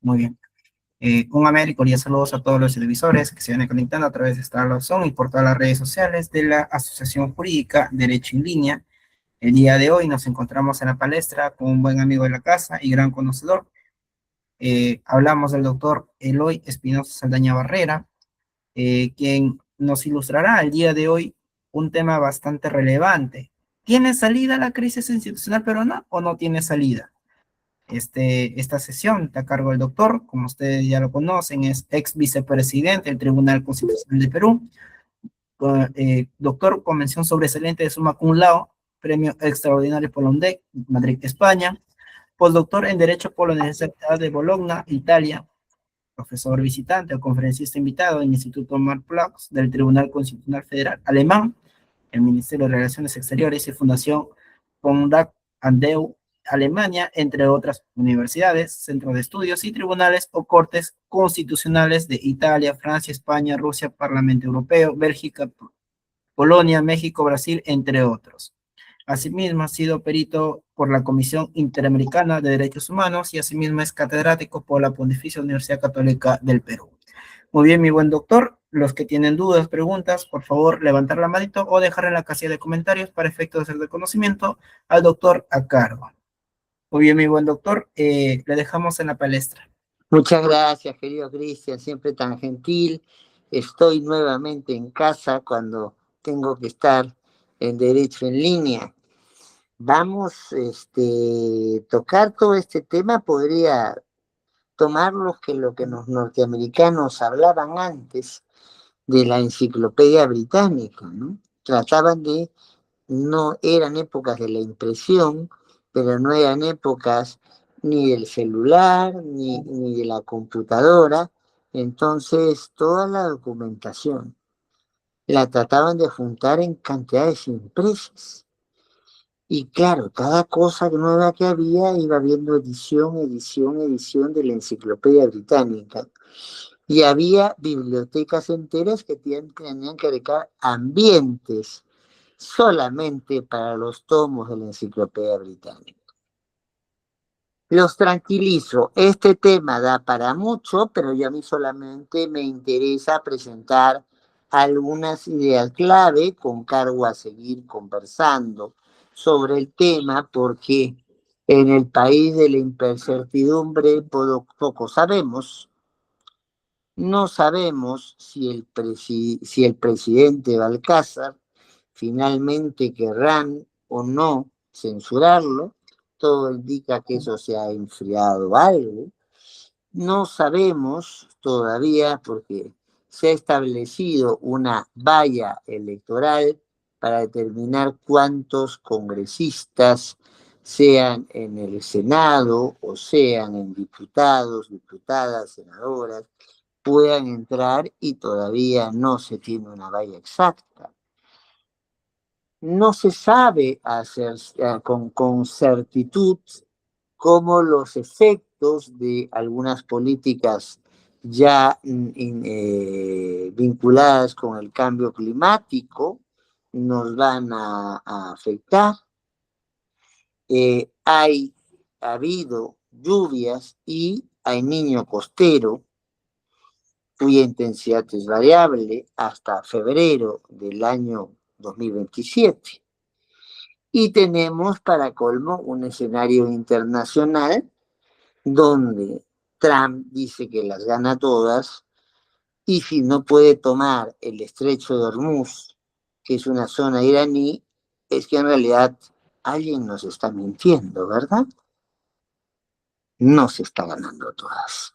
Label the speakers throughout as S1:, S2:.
S1: Muy bien. Un Américo y saludos a todos los televisores que se vienen conectando a través de esta razón y por todas las redes sociales de la Asociación Jurídica Derecho en Línea. El día de hoy nos encontramos en la palestra con un buen amigo de la casa y gran conocedor. Hablamos del doctor Eloy Espinosa Saldaña Barrera, quien nos ilustrará el día de hoy un tema bastante relevante. ¿Tiene salida la crisis institucional peruana o no tiene salida? Esta sesión está a cargo del doctor, como ustedes ya lo conocen, es ex vicepresidente del Tribunal Constitucional de Perú, doctor con mención sobresaliente de summa cum laude, premio extraordinario por la UNDEC, Madrid, España, postdoctor en Derecho por la Universidad de Bologna, Italia, profesor visitante o conferencista invitado en el Instituto Marplox del Tribunal Constitucional Federal Alemán, el Ministerio de Relaciones Exteriores y Fundación Konrad Adenauer, Alemania, entre otras universidades, centros de estudios y tribunales o cortes constitucionales de Italia, Francia, España, Rusia, Parlamento Europeo, Bélgica, Polonia, México, Brasil, entre otros. Asimismo, ha sido perito por la Comisión Interamericana de Derechos Humanos y asimismo es catedrático por la Pontificia Universidad Católica del Perú. Muy bien, mi buen doctor. Los que tienen dudas, preguntas, por favor, levantar la manito o dejar en la casilla de comentarios para efectos de hacer de conocimiento al doctor a cargo. Muy bien, mi buen doctor. Le dejamos en la palestra.
S2: Muchas gracias, querido Cristian, siempre tan gentil. Estoy nuevamente en casa cuando tengo que estar en Derecho en Línea. Vamos tocar todo este tema, podría tomarlos que lo que los norteamericanos hablaban antes de la enciclopedia británica, ¿no? Trataban de, no eran épocas de la impresión, pero no eran épocas ni del celular, ni de la computadora. Entonces, toda la documentación la trataban de juntar en cantidades impresas. Y claro, cada cosa nueva que había iba viendo edición de la enciclopedia británica. Y había bibliotecas enteras que tenían que dedicar ambientes solamente para los tomos de la enciclopedia británica. Los tranquilizo, este tema da para mucho, pero yo a mí solamente me interesa presentar algunas ideas clave con cargo a seguir conversando sobre el tema, porque en el país de la incertidumbre poco sabemos. No sabemos si el presidente Balcázar finalmente querrán o no censurarlo. Todo indica que eso se ha enfriado algo. No sabemos todavía porque se ha establecido una valla electoral para determinar cuántos congresistas, sean en el Senado o sean en diputados, diputadas, senadoras, puedan entrar, y todavía no se tiene una valla exacta. No se sabe con certitud cómo los efectos de algunas políticas ya vinculadas con el cambio climático nos van a afectar. Ha habido lluvias y hay niño costero cuya intensidad es variable hasta febrero del año 2027. Y tenemos para colmo un escenario internacional donde Trump dice que las gana todas, y si no puede tomar el estrecho de Hormuz, que es una zona iraní, es que en realidad alguien nos está mintiendo, ¿verdad? No se está ganando todas.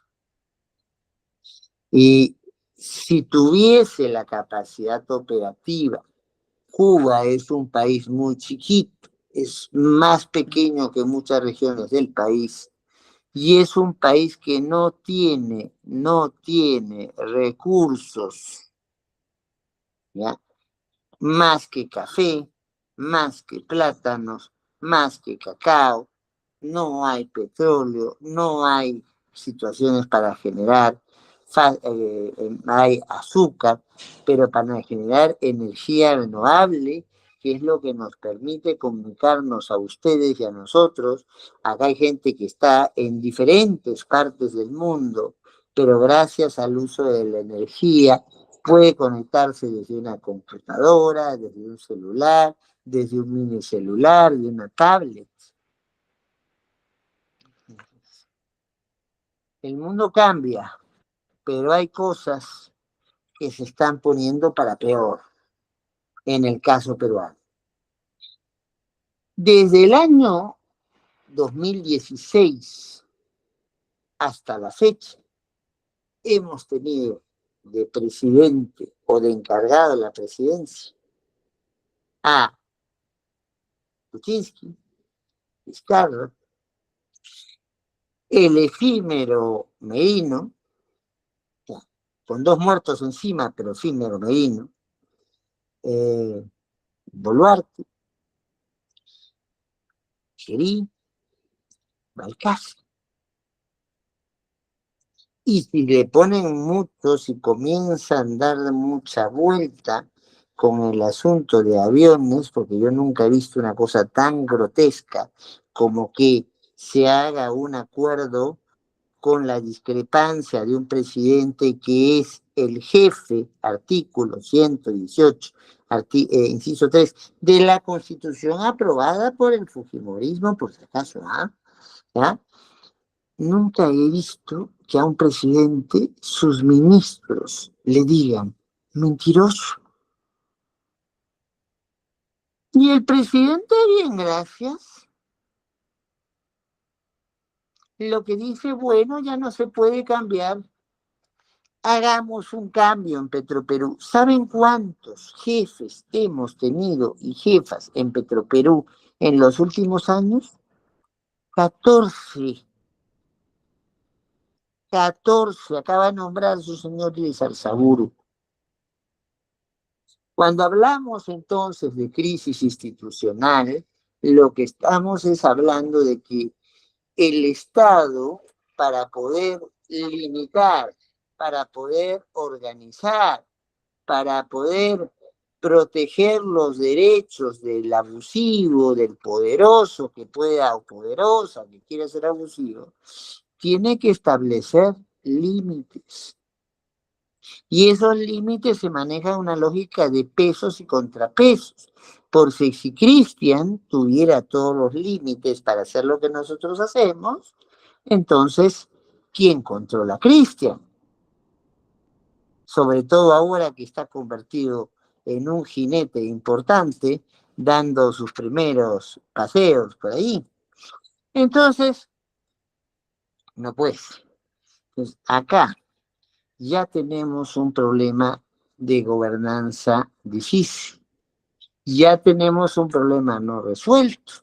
S2: Y si tuviese la capacidad operativa, Cuba es un país muy chiquito, es más pequeño que muchas regiones del país, y es un país que no tiene recursos, ¿ya? Más que café, más que plátanos, más que cacao, no hay petróleo, no hay situaciones para generar, hay azúcar, pero para generar energía renovable que es lo que nos permite comunicarnos a ustedes y a nosotros. Acá hay gente que está en diferentes partes del mundo, pero gracias al uso de la energía puede conectarse desde una computadora, desde un celular, desde un mini celular, de una tablet. El mundo cambia, pero hay cosas que se están poniendo para peor en el caso peruano. Desde el año 2016 hasta la fecha, hemos tenido de presidente o de encargado de la presidencia a Kuczynski, Vizcarra, el efímero Merino, con 2 muertos encima, pero efímero Merino, Boluarte, Gerí, Balcácer. Y si le ponen muchos y comienzan a dar mucha vuelta con el asunto de aviones, porque yo nunca he visto una cosa tan grotesca como que se haga un acuerdo con la discrepancia de un presidente que es el jefe, artículo 118, inciso 3, de la Constitución aprobada por el Fujimorismo, por si acaso, ¿ya? Nunca he visto que a un presidente sus ministros le digan mentiroso. Y el presidente, bien, gracias. Lo que dice, bueno, ya no se puede cambiar. Hagamos un cambio en Petroperú. ¿Saben cuántos jefes hemos tenido y jefas en Petroperú en los últimos años? 14. 14. Acaba de nombrar su señor Izarzaburu. Cuando hablamos entonces de crisis institucional, lo que estamos es hablando de que el Estado, para poder limitar, para poder organizar, para poder proteger los derechos del abusivo, del poderoso que pueda, o poderosa que quiera ser abusivo, tiene que establecer límites. Y esos límites se manejan una lógica de pesos y contrapesos. Por si Cristian tuviera todos los límites para hacer lo que nosotros hacemos, entonces, ¿quién controla a Cristian? Sobre todo ahora que está convertido en un jinete importante, dando sus primeros paseos por ahí. Entonces, no pues. Entonces, acá ya tenemos un problema de gobernanza difícil. Ya tenemos un problema no resuelto.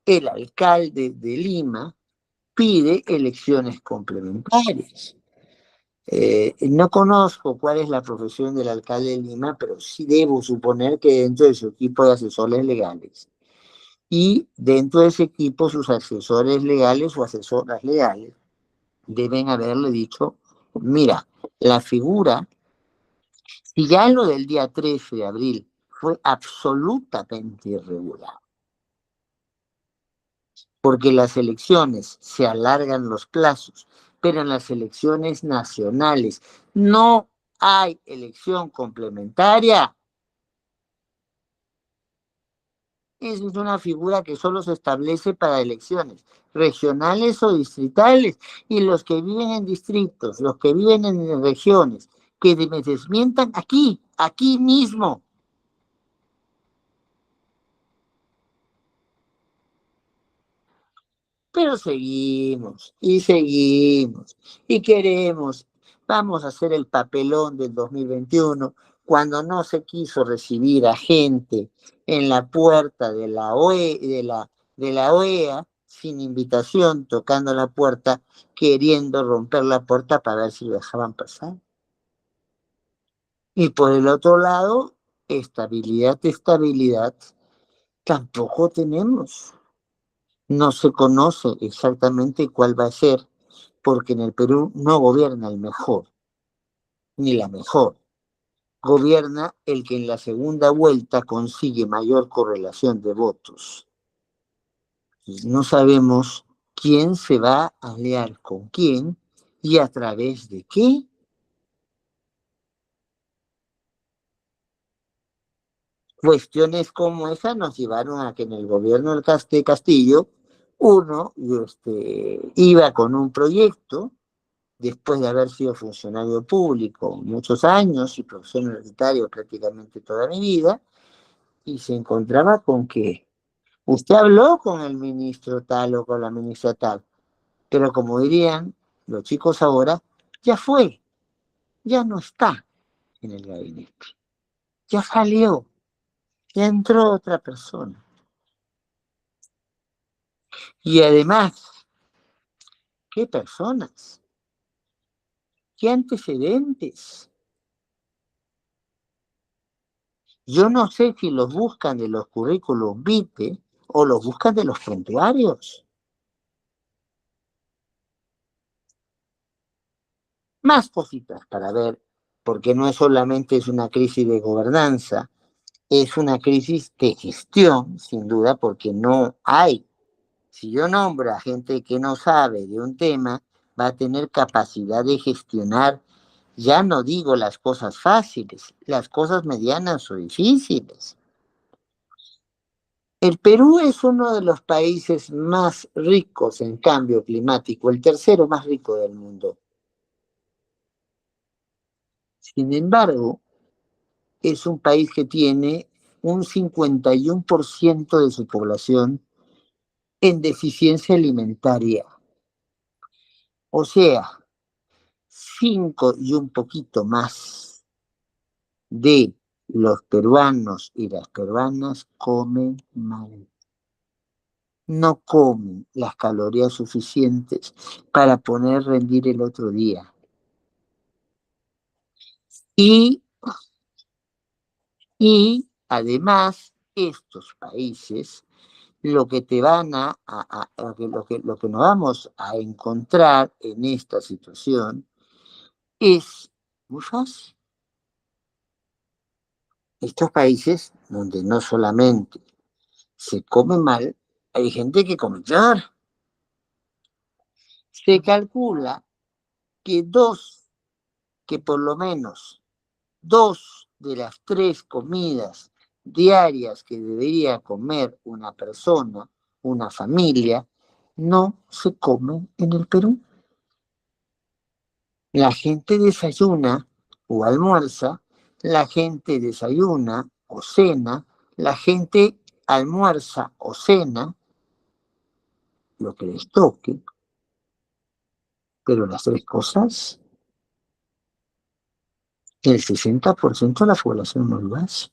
S2: El alcalde de Lima pide elecciones complementarias. No conozco cuál es la profesión del alcalde de Lima, pero sí debo suponer que dentro de su equipo de asesores legales y dentro de ese equipo sus asesores legales o asesoras legales deben haberle dicho, mira, la figura, si ya lo del día 13 de abril fue absolutamente irregular, porque las elecciones se alargan los plazos, pero en las elecciones nacionales no hay elección complementaria. Esa es una figura que solo se establece para elecciones regionales o distritales, y los que viven en distritos, los que viven en regiones, que me desmientan aquí mismo. Pero seguimos y queremos, vamos a hacer el papelón del 2021 cuando no se quiso recibir a gente en la puerta de la OEA sin invitación, tocando la puerta, queriendo romper la puerta para ver si lo dejaban pasar. Y por el otro lado, estabilidad, tampoco tenemos. No se conoce exactamente cuál va a ser, porque en el Perú no gobierna el mejor, ni la mejor. gobierna el que en la segunda vuelta consigue mayor correlación de votos. No sabemos quién se va a aliar con quién y a través de qué. Cuestiones como esa nos llevaron a que en el gobierno de Castillo uno iba con un proyecto después de haber sido funcionario público muchos años y profesor universitario prácticamente toda mi vida, y se encontraba con que usted habló con el ministro tal o con la ministra tal, pero como dirían los chicos ahora, ya fue, ya no está en el gabinete, ya salió, ya entró otra persona. Y además, ¿qué personas? ¿Qué antecedentes? Yo no sé si los buscan de los currículos vitae o los buscan de los prontuarios. Más cositas para ver, porque no es solamente es una crisis de gobernanza, es una crisis de gestión, sin duda, porque no hay. Si yo nombro a gente que no sabe de un tema, va a tener capacidad de gestionar, ya no digo las cosas fáciles, las cosas medianas o difíciles. El Perú es uno de los países más ricos en cambio climático, el tercero más rico del mundo. Sin embargo, es un país que tiene un 51% de su población en deficiencia alimentaria. O sea, 5 y un poquito más de los peruanos y las peruanas comen mal. No comen las calorías suficientes para poder rendir el otro día. Y además, estos países, lo que te van lo que nos vamos a encontrar en esta situación es muy fácil. Estos países donde no solamente se come mal, hay gente que come peor. Se calcula que por lo menos 2 de las 3 comidas diarias que debería comer una persona, una familia, no se comen en el Perú. La gente desayuna o almuerza, la gente desayuna o cena, la gente almuerza o cena, lo que les toque, pero las 3 cosas, el 60% de la población no lo hace.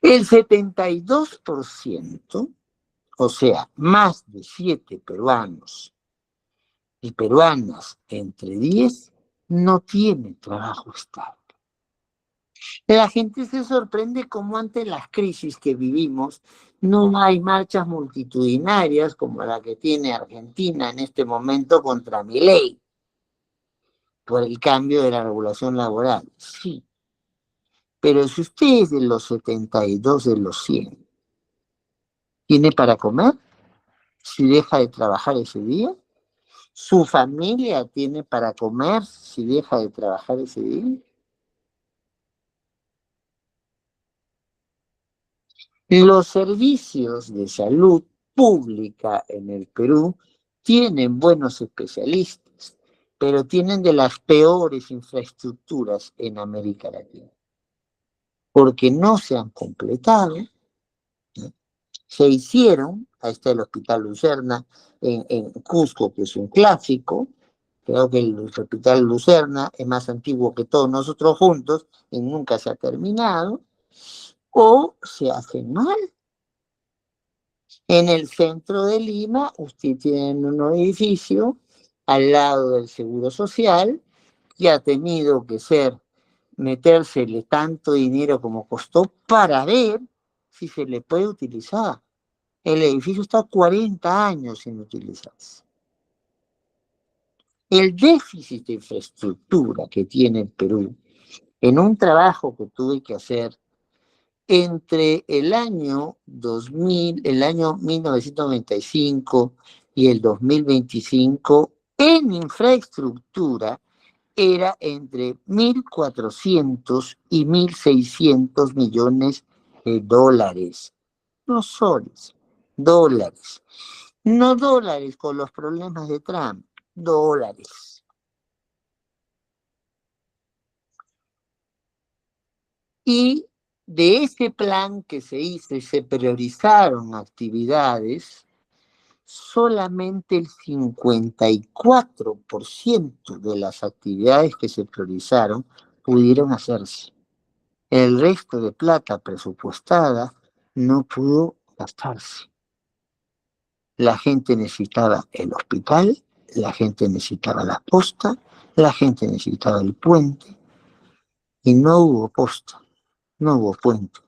S2: El 72%, o sea, más de 7 peruanos y peruanas entre 10, no tienen trabajo estable. La gente se sorprende cómo ante las crisis que vivimos no hay marchas multitudinarias como la que tiene Argentina en este momento contra Milei por el cambio de la regulación laboral. Sí, pero si usted es de los 72 de los 100, ¿tiene para comer si deja de trabajar ese día? ¿Su familia tiene para comer si deja de trabajar ese día? Los servicios de salud pública en el Perú tienen buenos especialistas, pero tienen de las peores infraestructuras en América Latina, porque no se han completado. Se hicieron, ahí está el Hospital Lucerna en Cusco, que es un clásico. Creo que el Hospital Lucerna es más antiguo que todos nosotros juntos y nunca se ha terminado, o se hace mal. En el centro de Lima, usted tiene un edificio al lado del Seguro Social que ha tenido que metérsele tanto dinero como costó para ver si se le puede utilizar. El edificio está 40 años sin utilizarse. El déficit de infraestructura que tiene el Perú en un trabajo que tuve que hacer entre el año 2000, el año 1995 y el 2025, en infraestructura, era entre 1.400 y 1.600 millones de dólares. No soles, dólares. No dólares con los problemas de Trump, dólares. Y de ese plan que se hizo y se priorizaron actividades, solamente el 54% de las actividades que se priorizaron pudieron hacerse. El resto de plata presupuestada no pudo gastarse. La gente necesitaba el hospital, la gente necesitaba la posta, la gente necesitaba el puente, y no hubo posta, no hubo puente,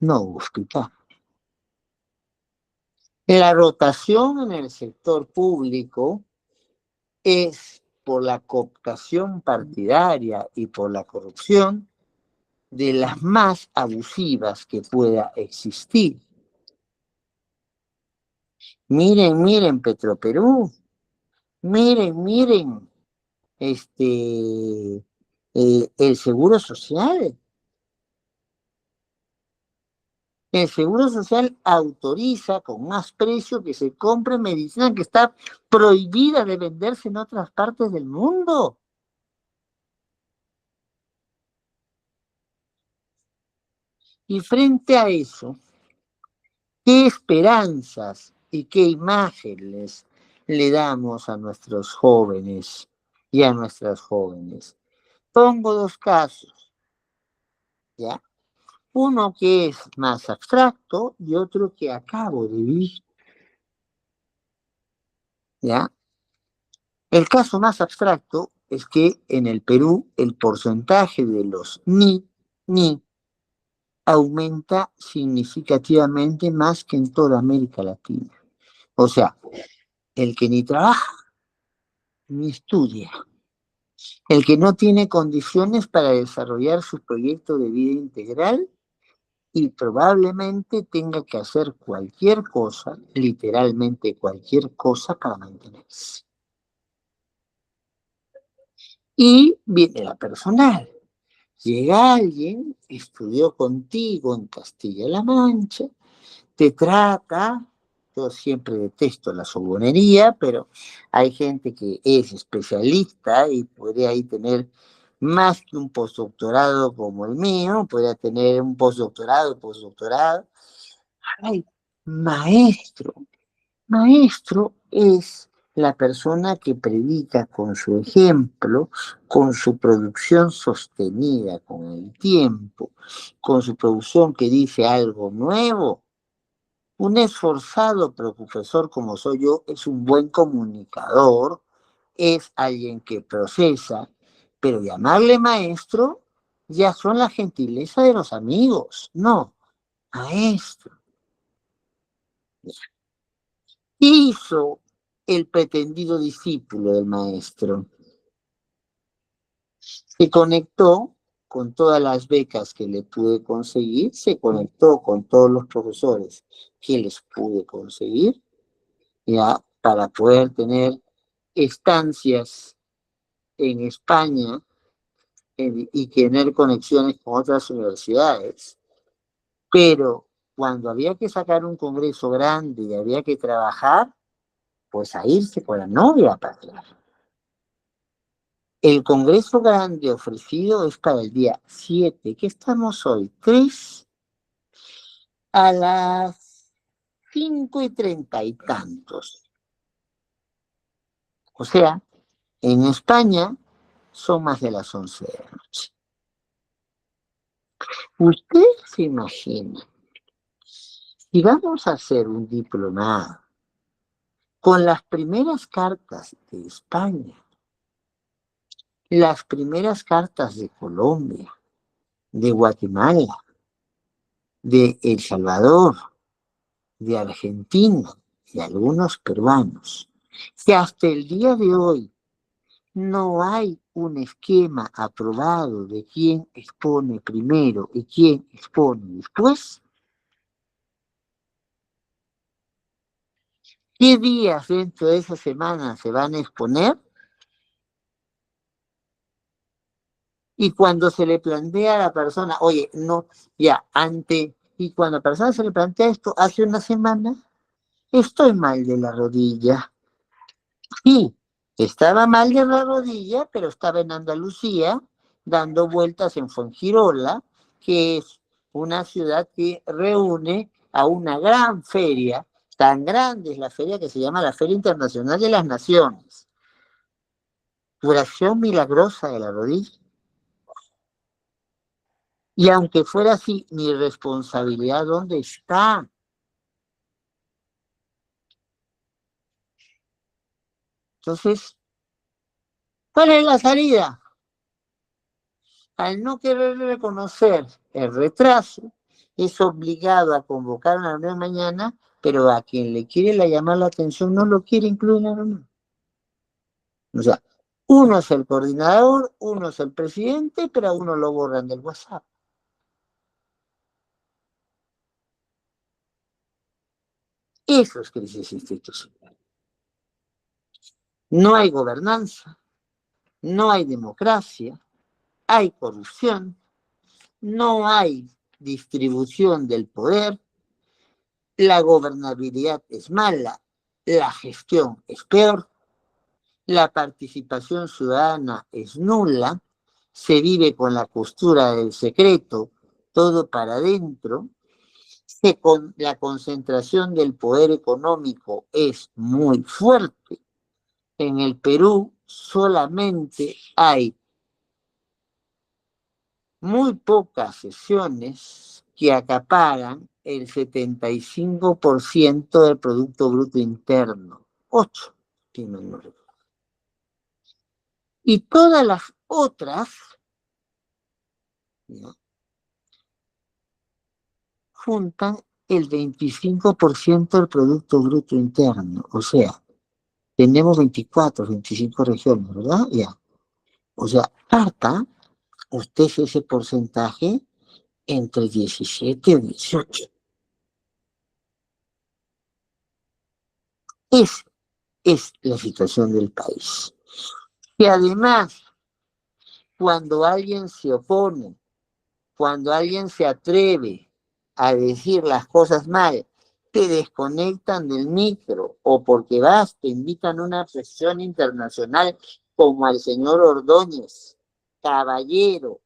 S2: no hubo hospital. La rotación en el sector público es por la cooptación partidaria y por la corrupción de las más abusivas que pueda existir. Miren, miren Petroperú, miren, el Seguro Social. El Seguro Social autoriza con más precio que se compre medicina que está prohibida de venderse en otras partes del mundo. Y frente a eso, ¿qué esperanzas y qué imágenes le damos a nuestros jóvenes y a nuestras jóvenes? Pongo dos casos, ¿ya? Uno que es más abstracto y otro que acabo de vivir, ¿ya? El caso más abstracto es que en el Perú el porcentaje de los ni aumenta significativamente más que en toda América Latina. O sea, el que ni trabaja ni estudia, el que no tiene condiciones para desarrollar su proyecto de vida integral y probablemente tenga que hacer cualquier cosa, literalmente cualquier cosa para mantenerse. Y viene la personal. Llega alguien, estudió contigo en Castilla-La Mancha, te trata, yo siempre detesto la sobonería, pero hay gente que es especialista y podría ahí tener más que un postdoctorado como el mío, podría tener un postdoctorado. Ay, maestro, maestro es la persona que predica con su ejemplo, con su producción sostenida con el tiempo, con su producción que dice algo nuevo. Un esforzado profesor como soy yo es un buen comunicador, es alguien que procesa, pero llamarle maestro ya son la gentileza de los amigos. No, maestro. Hizo el pretendido discípulo del maestro. Se conectó con todas las becas que le pude conseguir, se conectó con todos los profesores que les pude conseguir, ya para poder tener estancias en España y tener conexiones con otras universidades. Pero cuando había que sacar un congreso grande y había que trabajar, pues a irse con la novia para atrás. El congreso grande ofrecido es para el día 7, ¿qué estamos hoy? 3 a las 5:30 y tantos. O sea, en España son más de las 11 de la noche. Usted se imagina, si vamos a hacer un diplomado con las primeras cartas de España, las primeras cartas de Colombia, de Guatemala, de El Salvador, de Argentina y algunos peruanos, que hasta el día de hoy no hay un esquema aprobado de quién expone primero y quién expone después. ¿Qué días dentro de esa semana se van a exponer? Y cuando se le plantea a la persona, oye, no, ya, y cuando a la persona se le plantea esto hace una semana, estoy mal de la rodilla. Sí, estaba mal de la rodilla, pero estaba en Andalucía, dando vueltas en Fuengirola, que es una ciudad que reúne a una gran feria, tan grande es la feria que se llama la Feria Internacional de las Naciones. Curación milagrosa de la rodilla. Y aunque fuera así, mi responsabilidad, ¿dónde está? Entonces, ¿cuál es la salida? Al no querer reconocer el retraso, es obligado a convocar una reunión mañana, pero a quien le quiere llamar la atención no lo quiere incluir en la reunión. O sea, uno es el coordinador, uno es el presidente, pero a uno lo borran del WhatsApp. Eso es crisis institucional. No hay gobernanza, no hay democracia, hay corrupción, no hay distribución del poder, la gobernabilidad es mala, la gestión es peor, la participación ciudadana es nula, se vive con la costura del secreto, todo para adentro, la concentración del poder económico es muy fuerte. En el Perú solamente hay muy pocas sesiones que acaparan el 75% del Producto Bruto Interno. 8, si no me recuerdo. Y todas las otras, ¿no?, juntan el 25% del Producto Bruto Interno. O sea, tenemos 24, 25 regiones, ¿verdad? Ya. O sea, parta usted ese porcentaje entre 17 y 18. Esa es la situación del país. Y además, cuando alguien se opone, cuando alguien se atreve a decir las cosas mal, te desconectan del micro, o porque te invitan a una sesión internacional como al señor Ordóñez, caballero,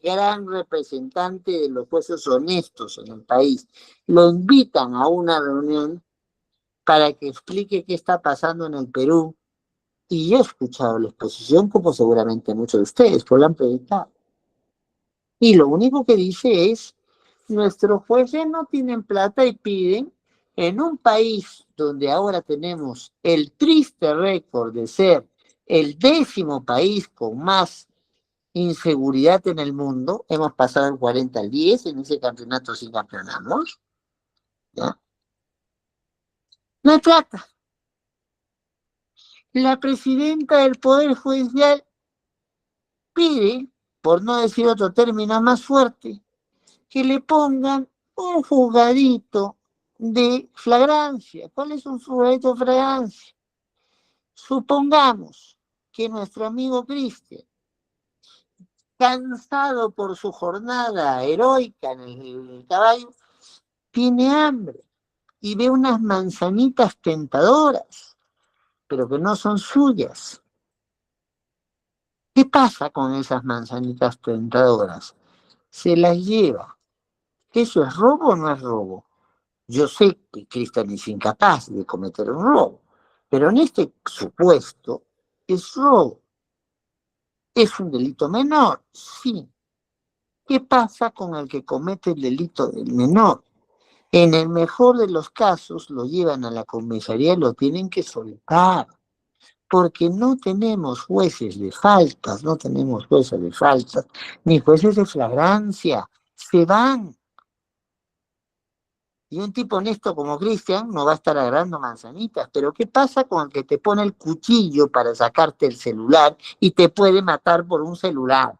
S2: gran representante de los jueces honestos en el país, lo invitan a una reunión para que explique qué está pasando en el Perú. Y yo he escuchado la exposición, como seguramente muchos de ustedes, pues la han predicado. Y lo único que dice es, nuestros jueces no tienen plata y piden, en un país donde ahora tenemos el triste récord de ser el 10º país con más inseguridad en el mundo, hemos pasado el 40 al 10, en ese campeonato sí campeonamos, ¿ya? No hay plata. La presidenta del Poder Judicial pide, por no decir otro término más fuerte, que le pongan un juzgadito de flagrancia. ¿Cuál es un juzgadito de flagrancia? Supongamos que nuestro amigo Cristian, cansado por su jornada heroica en el caballo, tiene hambre y ve unas manzanitas tentadoras, pero que no son suyas. ¿Qué pasa con esas manzanitas tentadoras? Se las lleva. ¿Eso es robo o no es robo? Yo sé que Cristian es incapaz de cometer un robo, pero en este supuesto es robo. ¿Es un delito menor? Sí. ¿Qué pasa con el que comete el delito del menor? En el mejor de los casos lo llevan a la comisaría y lo tienen que soltar, porque no tenemos jueces de faltas, ni jueces de flagrancia. Se van. Y un tipo honesto como Cristian no va a estar agarrando manzanitas. Pero ¿qué pasa con el que te pone el cuchillo para sacarte el celular y te puede matar por un celular?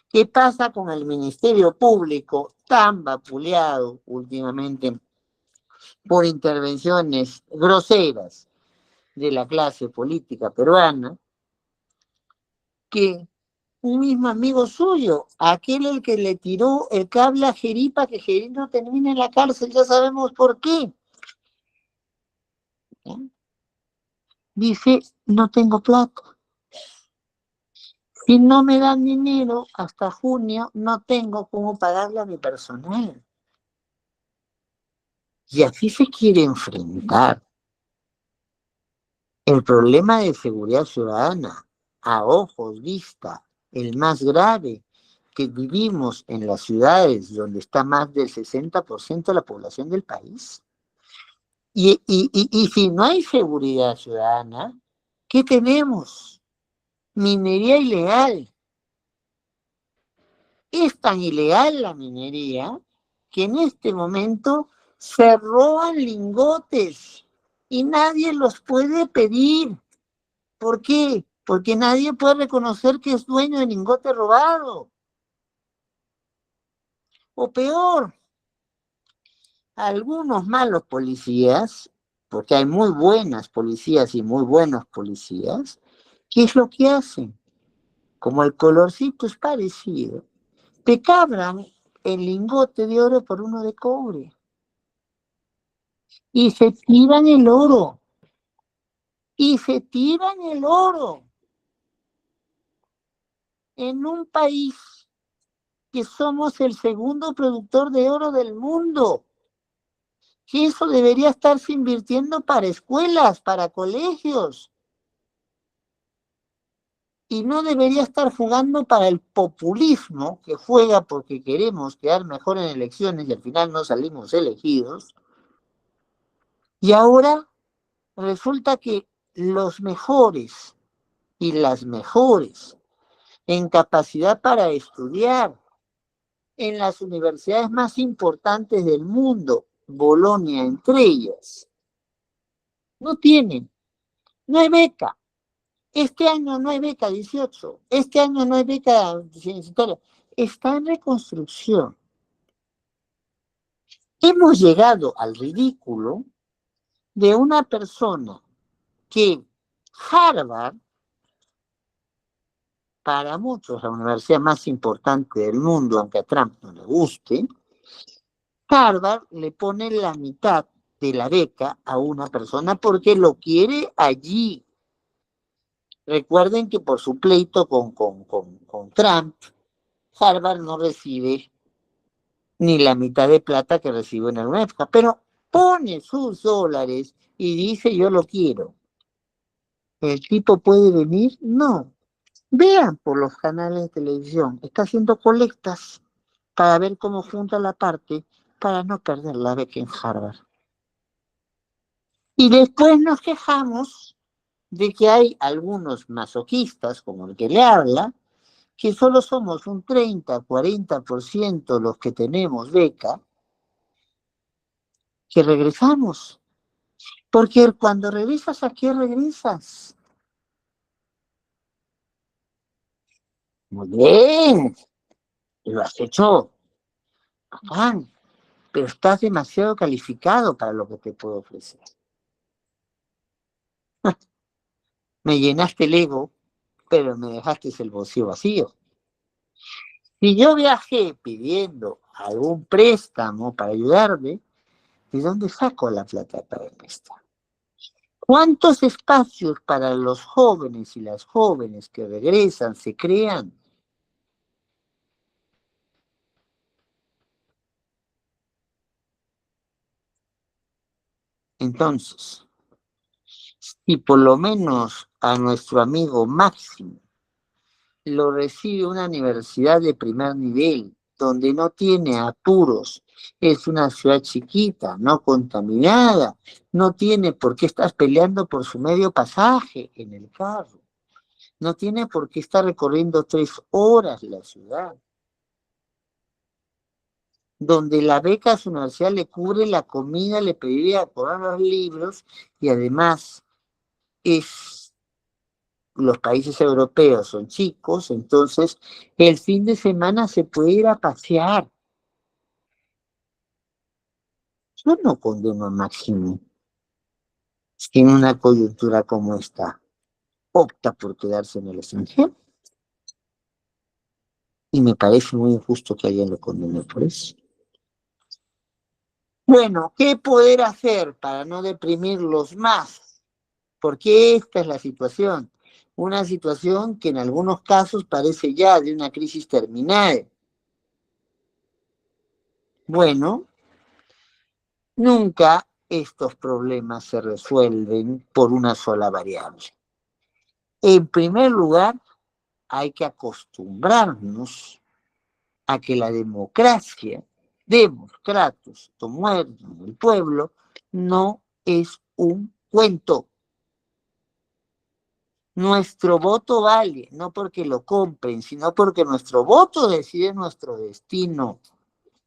S2: ¿Qué pasa con el Ministerio Público tan vapuleado últimamente por intervenciones groseras de la clase política peruana, que un mismo amigo suyo, aquel el que le tiró el cable a Jeripa, que Jeripa termina en la cárcel, ya sabemos por qué, ¿ya? Dice, no tengo plata. Si no me dan dinero hasta junio, no tengo cómo pagarle a mi personal. Y así se quiere enfrentar el problema de seguridad ciudadana a ojos vista, el más grave que vivimos en las ciudades donde está más del 60% de la población del país. Y si no hay seguridad ciudadana, ¿qué tenemos? Minería ilegal. Es tan ilegal la minería que en este momento se roban lingotes y nadie los puede pedir. ¿Por qué? Porque nadie puede reconocer que es dueño de lingote robado. O peor, algunos malos policías, porque hay muy buenas policías y muy buenos policías, ¿qué es lo que hacen? Como el colorcito es parecido, te cabran el lingote de oro por uno de cobre y se tiran el oro. Y se tiran el oro en un país que somos el segundo productor de oro del mundo. Que eso debería estarse invirtiendo para escuelas, para colegios. Y no debería estar jugando para el populismo, que juega porque queremos quedar mejor en elecciones y al final no salimos elegidos. Y ahora resulta que los mejores y las mejores en capacidad para estudiar en las universidades más importantes del mundo, Bolonia entre ellas, no tienen, no hay beca. Este año no hay beca 18, este año no hay beca universitaria, está en reconstrucción. Hemos llegado al ridículo de una persona que Harvard, para muchos la universidad más importante del mundo, aunque a Trump no le guste, Harvard le pone la mitad de la beca a una persona porque lo quiere allí. Recuerden que por su pleito con Trump, Harvard no recibe ni la mitad de plata que recibe en alguna época, pero pone sus dólares y dice yo lo quiero. ¿El tipo puede venir? No. Vean por los canales de televisión, está haciendo colectas para ver cómo junta la parte para no perder la beca en Harvard. Y después nos quejamos de que hay algunos masoquistas, como el que le habla, que solo somos un 30-40% los que tenemos beca, que regresamos. Porque cuando regresas, ¿a qué regresas? Muy bien, lo has hecho, bacán, pero estás demasiado calificado para lo que te puedo ofrecer. Me llenaste el ego, pero me dejaste el bolsillo vacío. Si yo viajé pidiendo algún préstamo para ayudarme, ¿de dónde saco la plata para el préstamo? ¿Cuántos espacios para los jóvenes y las jóvenes que regresan se crean? Entonces, si por lo menos a nuestro amigo Máximo lo recibe una universidad de primer nivel, donde no tiene apuros, es una ciudad chiquita, no contaminada, no tiene por qué estar peleando por su medio pasaje en el carro, no tiene por qué estar recorriendo 3 horas la ciudad. donde la beca a su universidad le cubre la comida, le pediría cobrar los libros y además los países europeos son chicos, entonces el fin de semana se puede ir a pasear. Yo no condeno a Máximo si en una coyuntura como esta opta por quedarse en el extranjero. Y me parece muy injusto que alguien lo condene por eso. Bueno, ¿qué poder hacer para no deprimirlos más? Porque esta es la situación. Una situación que en algunos casos parece ya de una crisis terminal. Bueno, nunca estos problemas se resuelven por una sola variable. En primer lugar, hay que acostumbrarnos a que la democracia, democratos, muertos del pueblo, no es un cuento. Nuestro voto vale, no porque lo compren, sino porque nuestro voto decide nuestro destino.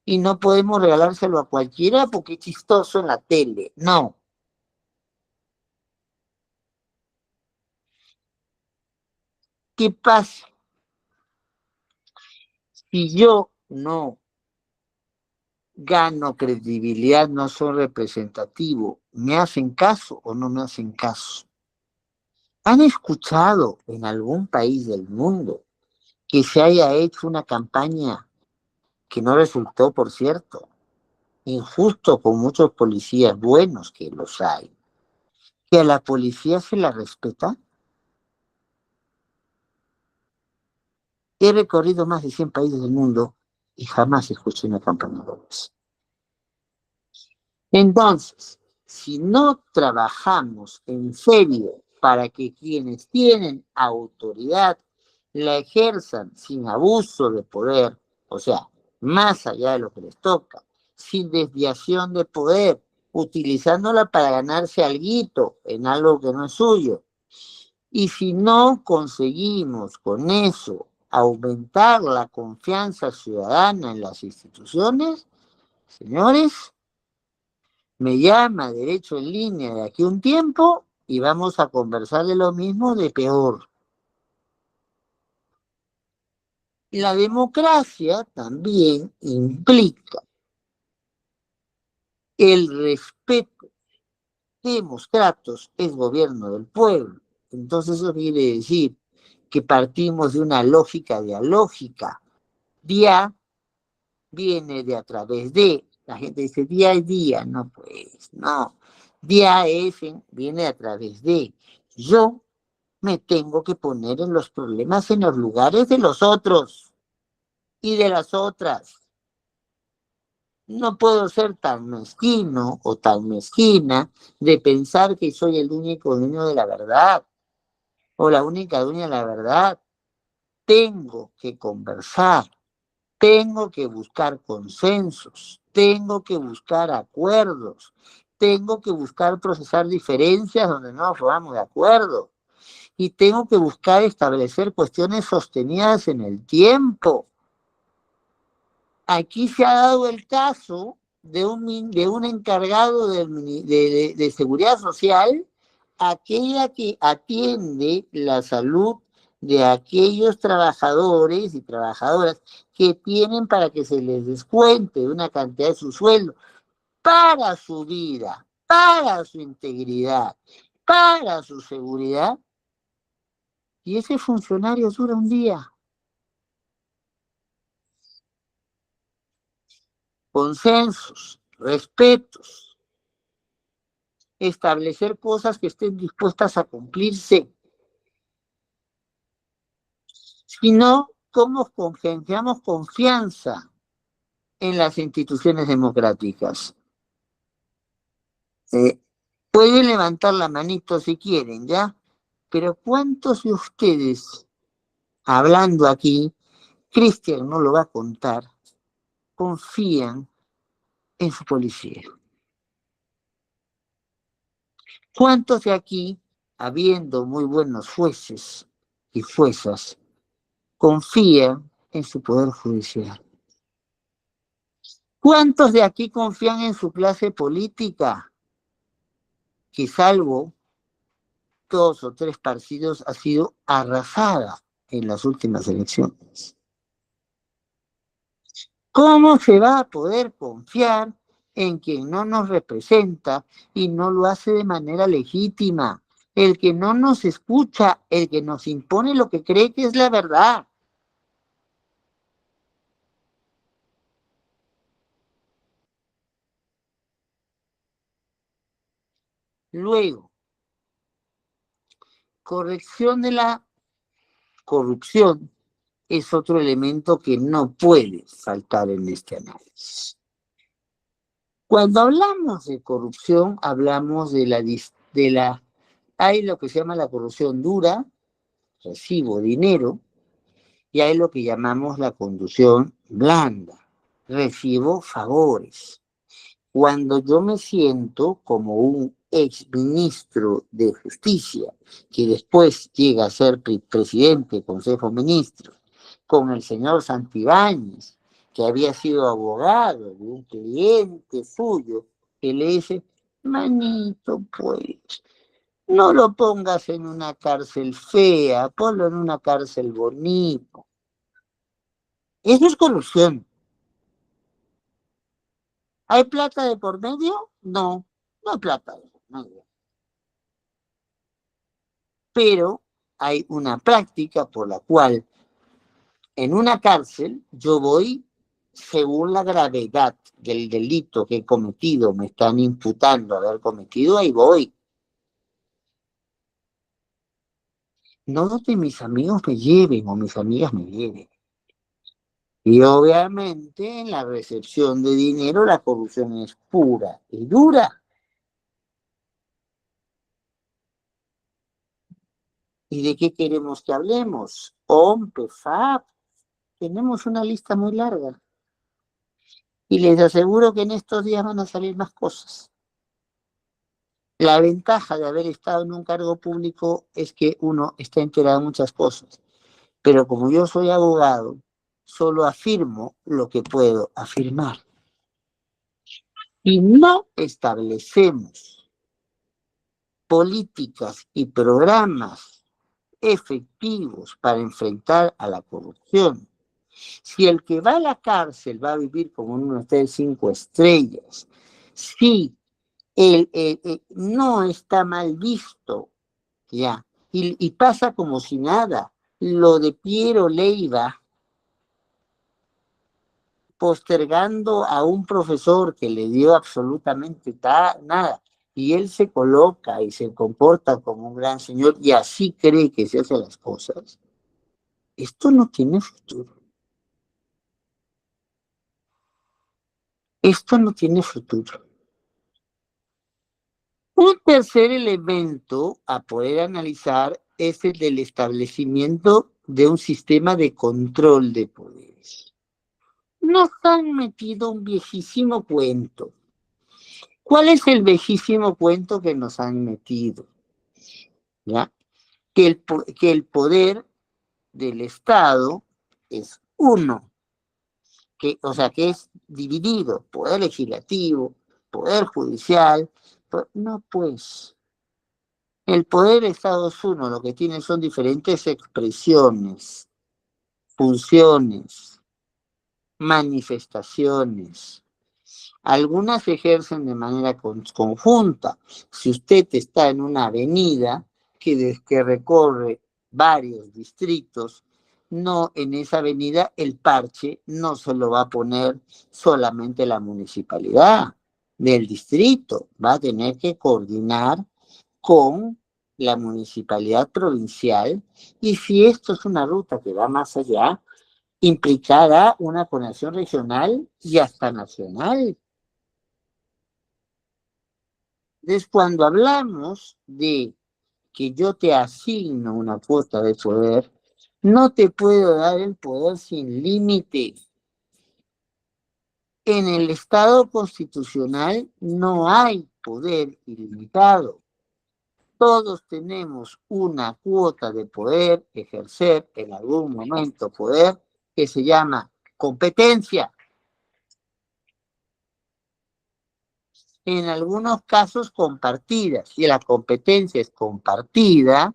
S2: Y no podemos regalárselo a cualquiera porque es chistoso en la tele. No. ¿Qué pasa? Si yo no gano credibilidad, no soy representativo, ¿me hacen caso o no me hacen caso? ¿Han escuchado en algún país del mundo que se haya hecho una campaña que no resultó, por cierto, injusto con muchos policías buenos que los hay, que a la policía se la respeta? He recorrido más de 100 países del mundo y jamás escuché una campaña de eso. Entonces, si no trabajamos en serio para que quienes tienen autoridad la ejerzan sin abuso de poder, o sea, más allá de lo que les toca, sin desviación de poder, utilizándola para ganarse alguito en algo que no es suyo. Y si no conseguimos con eso aumentar la confianza ciudadana en las instituciones, señores, me llama Derecho en Línea de aquí a un tiempo y vamos a conversar de lo mismo, de peor. La democracia también implica el respeto. Democratos es gobierno del pueblo. Entonces eso quiere decir que partimos de una lógica dialógica. Dia viene de a través de. La gente dice día es día. No, pues, no. Día es, viene a través de. Yo me tengo que poner en los problemas en los lugares de los otros y de las otras. No puedo ser tan mezquino o tan mezquina de pensar que soy el único dueño de la verdad o la única dueña de la verdad. Tengo que conversar, tengo que buscar consensos, tengo que buscar acuerdos, tengo que buscar procesar diferencias donde no nos pongamos de acuerdo. Y tengo que buscar establecer cuestiones sostenidas en el tiempo. Aquí se ha dado el caso de un encargado de seguridad social, aquella que atiende la salud de aquellos trabajadores y trabajadoras que tienen para que se les descuente una cantidad de su sueldo para su vida, para su integridad, para su seguridad. Y ese funcionario dura un día. Consensos, respetos, establecer cosas que estén dispuestas a cumplirse. Si no, ¿cómo generamos confianza en las instituciones democráticas? Pueden levantar la manito si quieren, ¿ya? Pero ¿cuántos de ustedes, hablando aquí, Cristian no lo va a contar, confían en su policía? ¿Cuántos de aquí, habiendo muy buenos jueces y juezas, confían en su poder judicial? ¿Cuántos de aquí confían en su clase política? Que salvo 2 o 3 partidos ha sido arrasada en las últimas elecciones. ¿Cómo se va a poder confiar en quien no nos representa y no lo hace de manera legítima? El que no nos escucha, el que nos impone lo que cree que es la verdad. Luego, corrección de la corrupción es otro elemento que no puede faltar en este análisis. Cuando hablamos de corrupción, hablamos hay lo que se llama la corrupción dura, recibo dinero, y hay lo que llamamos la corrupción blanda, recibo favores. Cuando yo me siento como un exministro de Justicia, que después llega a ser presidente del Consejo de Ministros, con el señor Santibáñez, que había sido abogado de un cliente suyo, que le dice, manito, pues, no lo pongas en una cárcel fea, ponlo en una cárcel bonita. Eso es corrupción. ¿Hay plata de por medio? No, no hay plata de por medio. Pero hay una práctica por la cual en una cárcel yo voy según la gravedad del delito que he cometido, me están imputando haber cometido, ahí voy. No donde mis amigos me lleven o mis amigas me lleven. Y obviamente en la recepción de dinero la corrupción es pura y dura. ¿Y de qué queremos que hablemos? OMPE, FAP, tenemos una lista muy larga. Y les aseguro que en estos días van a salir más cosas. La ventaja de haber estado en un cargo público es que uno está enterado de muchas cosas. Pero como yo soy abogado, solo afirmo lo que puedo afirmar. Y no establecemos políticas y programas efectivos para enfrentar a la corrupción. Si el que va a la cárcel va a vivir como en un hotel 5 estrellas, si no está mal visto, ya, y pasa como si nada. Lo de Piero Leiva, postergando a un profesor que le dio absolutamente nada, y él se coloca y se comporta como un gran señor y así cree que se hacen las cosas, esto no tiene futuro. Esto no tiene futuro. Un tercer elemento a poder analizar es el del establecimiento de un sistema de control de poderes. Nos han metido un viejísimo cuento. ¿Cuál es el viejísimo cuento que nos han metido? ¿Ya? Que el poder del Estado es uno, o sea, que es dividido, poder legislativo, poder judicial. No, pues, el poder del Estado es uno, lo que tiene son diferentes expresiones, funciones, manifestaciones. Algunas se ejercen de manera conjunta. Si usted está en una avenida que recorre varios distritos, no en esa avenida el parche no se lo va a poner solamente la municipalidad del distrito, va a tener que coordinar con la municipalidad provincial, y si esto es una ruta que va más allá, implicará una conexión regional y hasta nacional. Entonces, cuando hablamos de que yo te asigno una cuota de poder, no te puedo dar el poder sin límite. En el Estado constitucional no hay poder ilimitado. Todos tenemos una cuota de poder ejercer en algún momento poder que se llama competencia. en algunos casos compartidas. Si la competencia es compartida,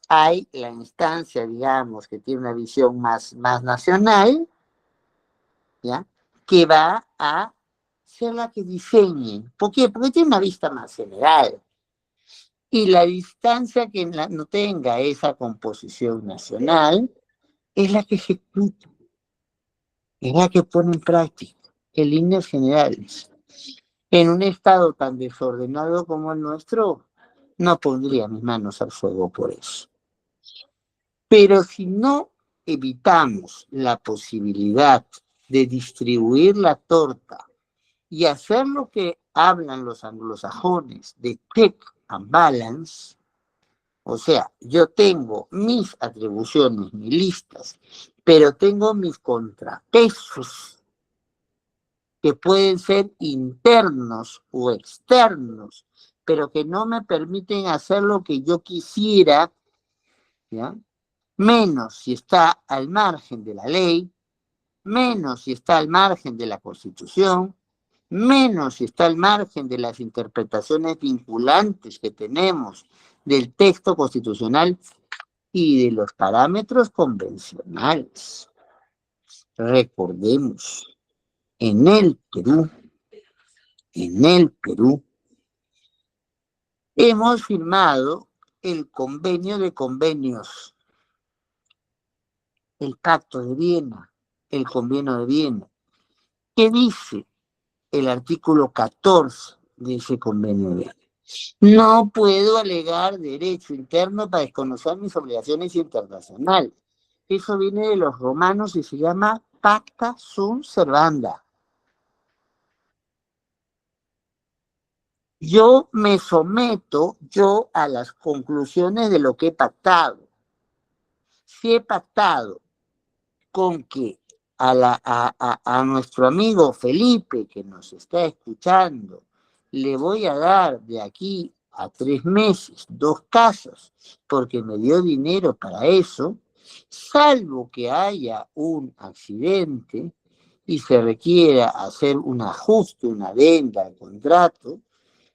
S2: hay la instancia, digamos, que tiene una visión más nacional, ¿ya? Que va a ser la que diseñe. ¿Por qué? Porque tiene una vista más general. Y la distancia que no tenga esa composición nacional es la que ejecuta, es la que pone en práctica, en líneas generales. En un estado tan desordenado como el nuestro, no pondría mis manos al fuego por eso. Pero si no evitamos la posibilidad de distribuir la torta y hacer lo que hablan los anglosajones de check and balance, o sea, yo tengo mis atribuciones, mis listas, pero tengo mis contrapesos que pueden ser internos o externos, pero que no me permiten hacer lo que yo quisiera, ¿ya? Menos si está al margen de la ley, menos si está al margen de la Constitución, menos si está al margen de las interpretaciones vinculantes que tenemos del texto constitucional y de los parámetros convencionales. Recordemos, en el Perú, hemos firmado el convenio de convenios, el Pacto de Viena, el Convenio de Viena. ¿Qué dice el artículo 14 de ese convenio de Viena? No puedo alegar derecho interno para desconocer mis obligaciones internacionales. Eso viene de los romanos y se llama pacta sunt servanda. Yo me someto a las conclusiones de lo que he pactado. Si he pactado con que a nuestro amigo Felipe, que nos está escuchando, le voy a dar de aquí a 3 meses 2 casas, porque me dio dinero para eso, salvo que haya un accidente y se requiera hacer un ajuste, una adenda al contrato,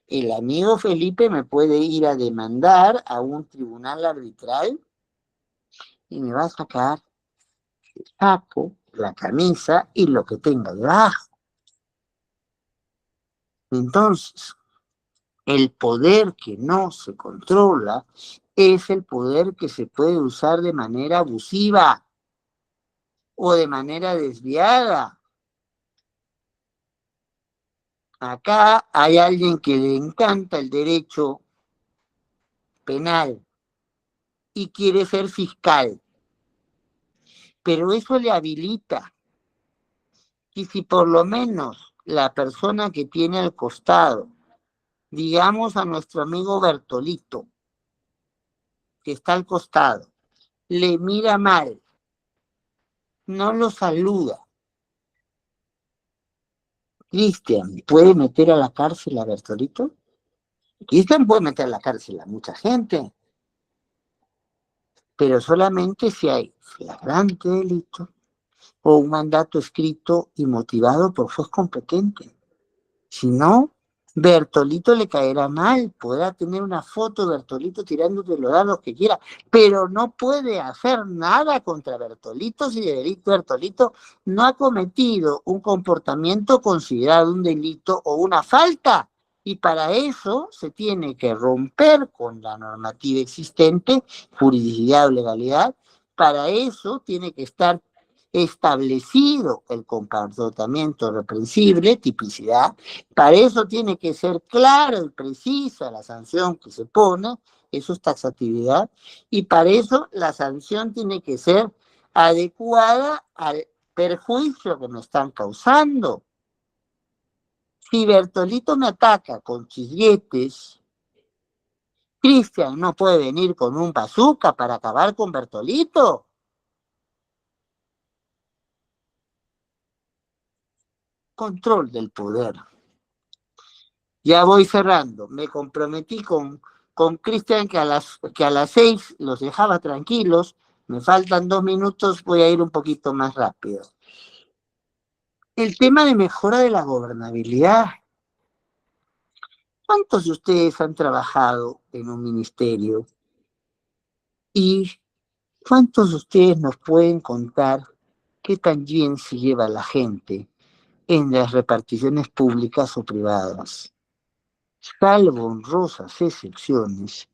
S2: el amigo Felipe me puede ir a demandar a un tribunal arbitral y me va a sacar el saco, la camisa y lo que tenga debajo. Entonces, el poder que no se controla es el poder que se puede usar de manera abusiva o de manera desviada. Acá hay alguien que le encanta el derecho penal y quiere ser fiscal, pero eso le habilita. Y si por lo menos la persona que tiene al costado, digamos a nuestro amigo Bertolito, que está al costado, le mira mal, no lo saluda, Cristian, ¿puede meter a la cárcel a Bertolito? Cristian puede meter a la cárcel a mucha gente, pero solamente si hay flagrante delito o un mandato escrito y motivado por juez competente. Si no, Bertolito le caerá mal, podrá tener una foto de Bertolito tirándote los dados que quiera, pero no puede hacer nada contra Bertolito si Bertolito no ha cometido un comportamiento considerado un delito o una falta. Y para eso se tiene que romper con la normativa existente, juridicidad o legalidad. Para eso tiene que estar establecido el comportamiento reprensible, tipicidad. Para eso tiene que ser clara y precisa la sanción que se pone, eso es taxatividad, y para eso la sanción tiene que ser adecuada al perjuicio que me están causando. Si Bertolito me ataca con chisguetes, Cristian no puede venir con un bazooka para acabar con Bertolito. Control del poder. Ya voy cerrando. Me comprometí con Cristian que a las 6 los dejaba tranquilos. Me faltan 2 minutos, voy a ir un poquito más rápido. El tema de mejora de la gobernabilidad. ¿Cuántos de ustedes han trabajado en un ministerio? ¿Y cuántos de ustedes nos pueden contar qué tan bien se lleva la gente en las reparticiones públicas o privadas? Salvo honrosas excepciones,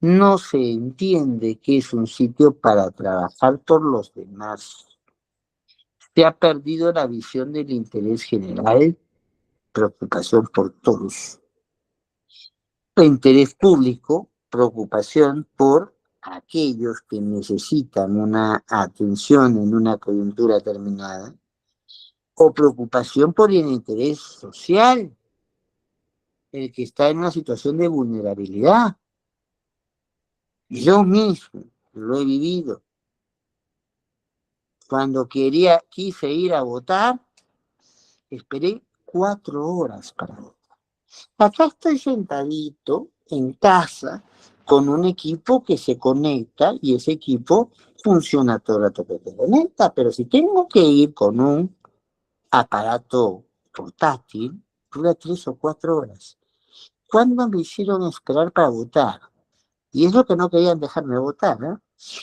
S2: no se entiende que es un sitio para trabajar por los demás. Se ha perdido la visión del interés general, preocupación por todos. Interés público, preocupación por aquellos que necesitan una atención en una coyuntura determinada, o preocupación por el interés social, el que está en una situación de vulnerabilidad. Yo mismo lo he vivido. Cuando quise ir a votar, esperé 4 horas para votar. Acá estoy sentadito en casa con un equipo que se conecta y ese equipo funciona todo el rato que se conecta, pero si tengo que ir con un aparato portátil, dura 3 o 4 horas. ¿Cuándo me hicieron esperar para votar? Y es lo que no querían dejarme votar, ¿eh?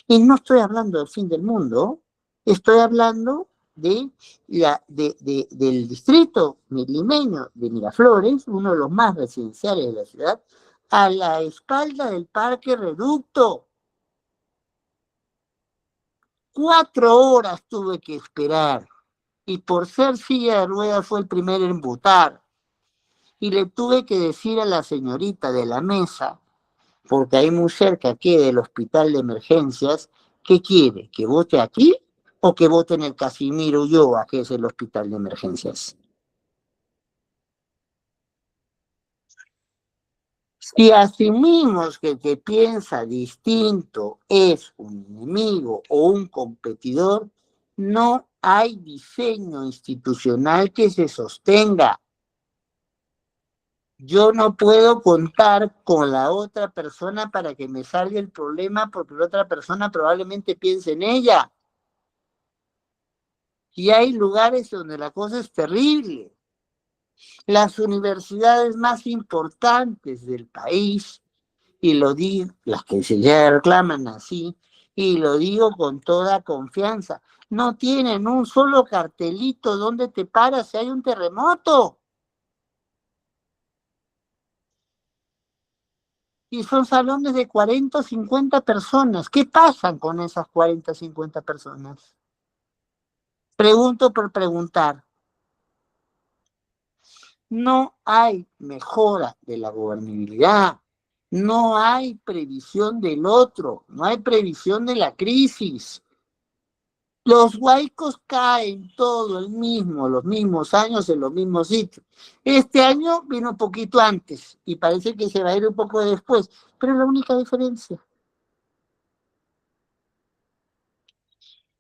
S2: Y no estoy hablando del fin del mundo, estoy hablando del distrito limeño de Miraflores, uno de los más residenciales de la ciudad, a la espalda del Parque Reducto. 4 horas tuve que esperar, y por ser silla de ruedas fue el primero en votar. Y le tuve que decir a la señorita de la mesa, porque hay muy cerca aquí del hospital de emergencias, ¿qué quiere? ¿Que vote aquí o que vote en el Casimiro Ulloa, que es el hospital de emergencias? Si asumimos que el que piensa distinto es un enemigo o un competidor, no hay diseño institucional que se sostenga. Yo no puedo contar con la otra persona para que me salga el problema porque la otra persona probablemente piense en ella. Y hay lugares donde la cosa es terrible. Las universidades más importantes del país, y lo digo, las que se ya reclaman así, y lo digo con toda confianza, no tienen un solo cartelito donde te paras si hay un terremoto. Y son salones de 40 o 50 personas. ¿Qué pasan con esas 40 o 50 personas? Pregunto por preguntar. No hay mejora de la gobernabilidad, no hay previsión del otro, no hay previsión de la crisis. Los huaicos caen todo el mismo, los mismos años en los mismos sitios. Este año vino un poquito antes y parece que se va a ir un poco después, pero es la única diferencia.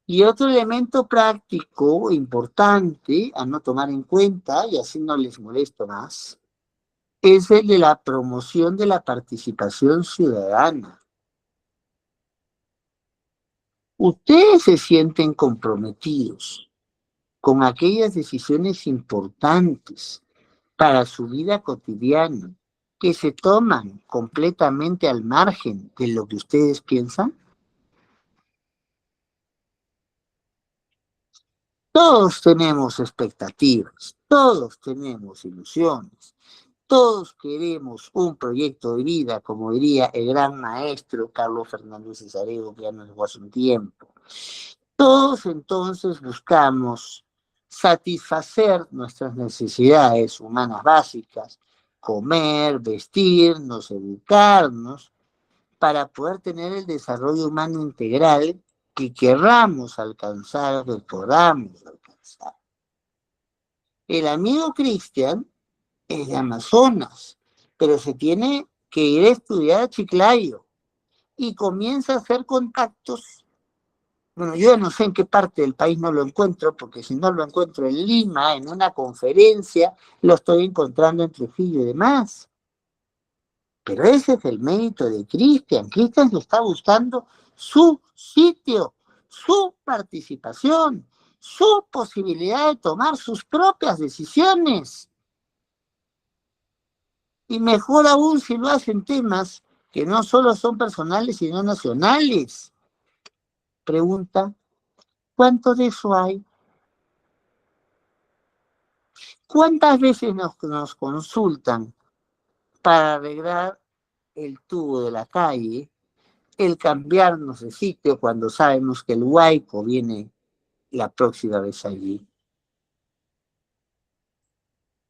S2: Y otro elemento práctico importante a no tomar en cuenta, y así no les molesto más, es el de la promoción de la participación ciudadana. Ustedes se sienten comprometidos con aquellas decisiones importantes para su vida cotidiana que se toman completamente al margen de lo que ustedes piensan. Todos tenemos expectativas, todos tenemos ilusiones, todos queremos un proyecto de vida, como diría el gran maestro Carlos Fernández Cesareo, que ya nos dejó hace un tiempo. Todos entonces buscamos satisfacer nuestras necesidades humanas básicas, comer, vestirnos, educarnos, para poder tener el desarrollo humano integral que querramos alcanzar, que podamos alcanzar. El amigo Cristian es de Amazonas, pero se tiene que ir a estudiar a Chiclayo y comienza a hacer contactos. Bueno, yo no sé en qué parte del país no lo encuentro, porque si no lo encuentro en Lima, en una conferencia, lo estoy encontrando en Trujillo y demás. Pero ese es el mérito de Cristian. Cristian se está buscando su sitio, su participación, su posibilidad de tomar sus propias decisiones. Y mejor aún si lo hacen temas que no solo son personales, sino nacionales. Pregunta, ¿cuánto de eso hay? ¿Cuántas veces nos consultan para arreglar el tubo de la calle, el cambiarnos de sitio cuando sabemos que el huaico viene la próxima vez allí?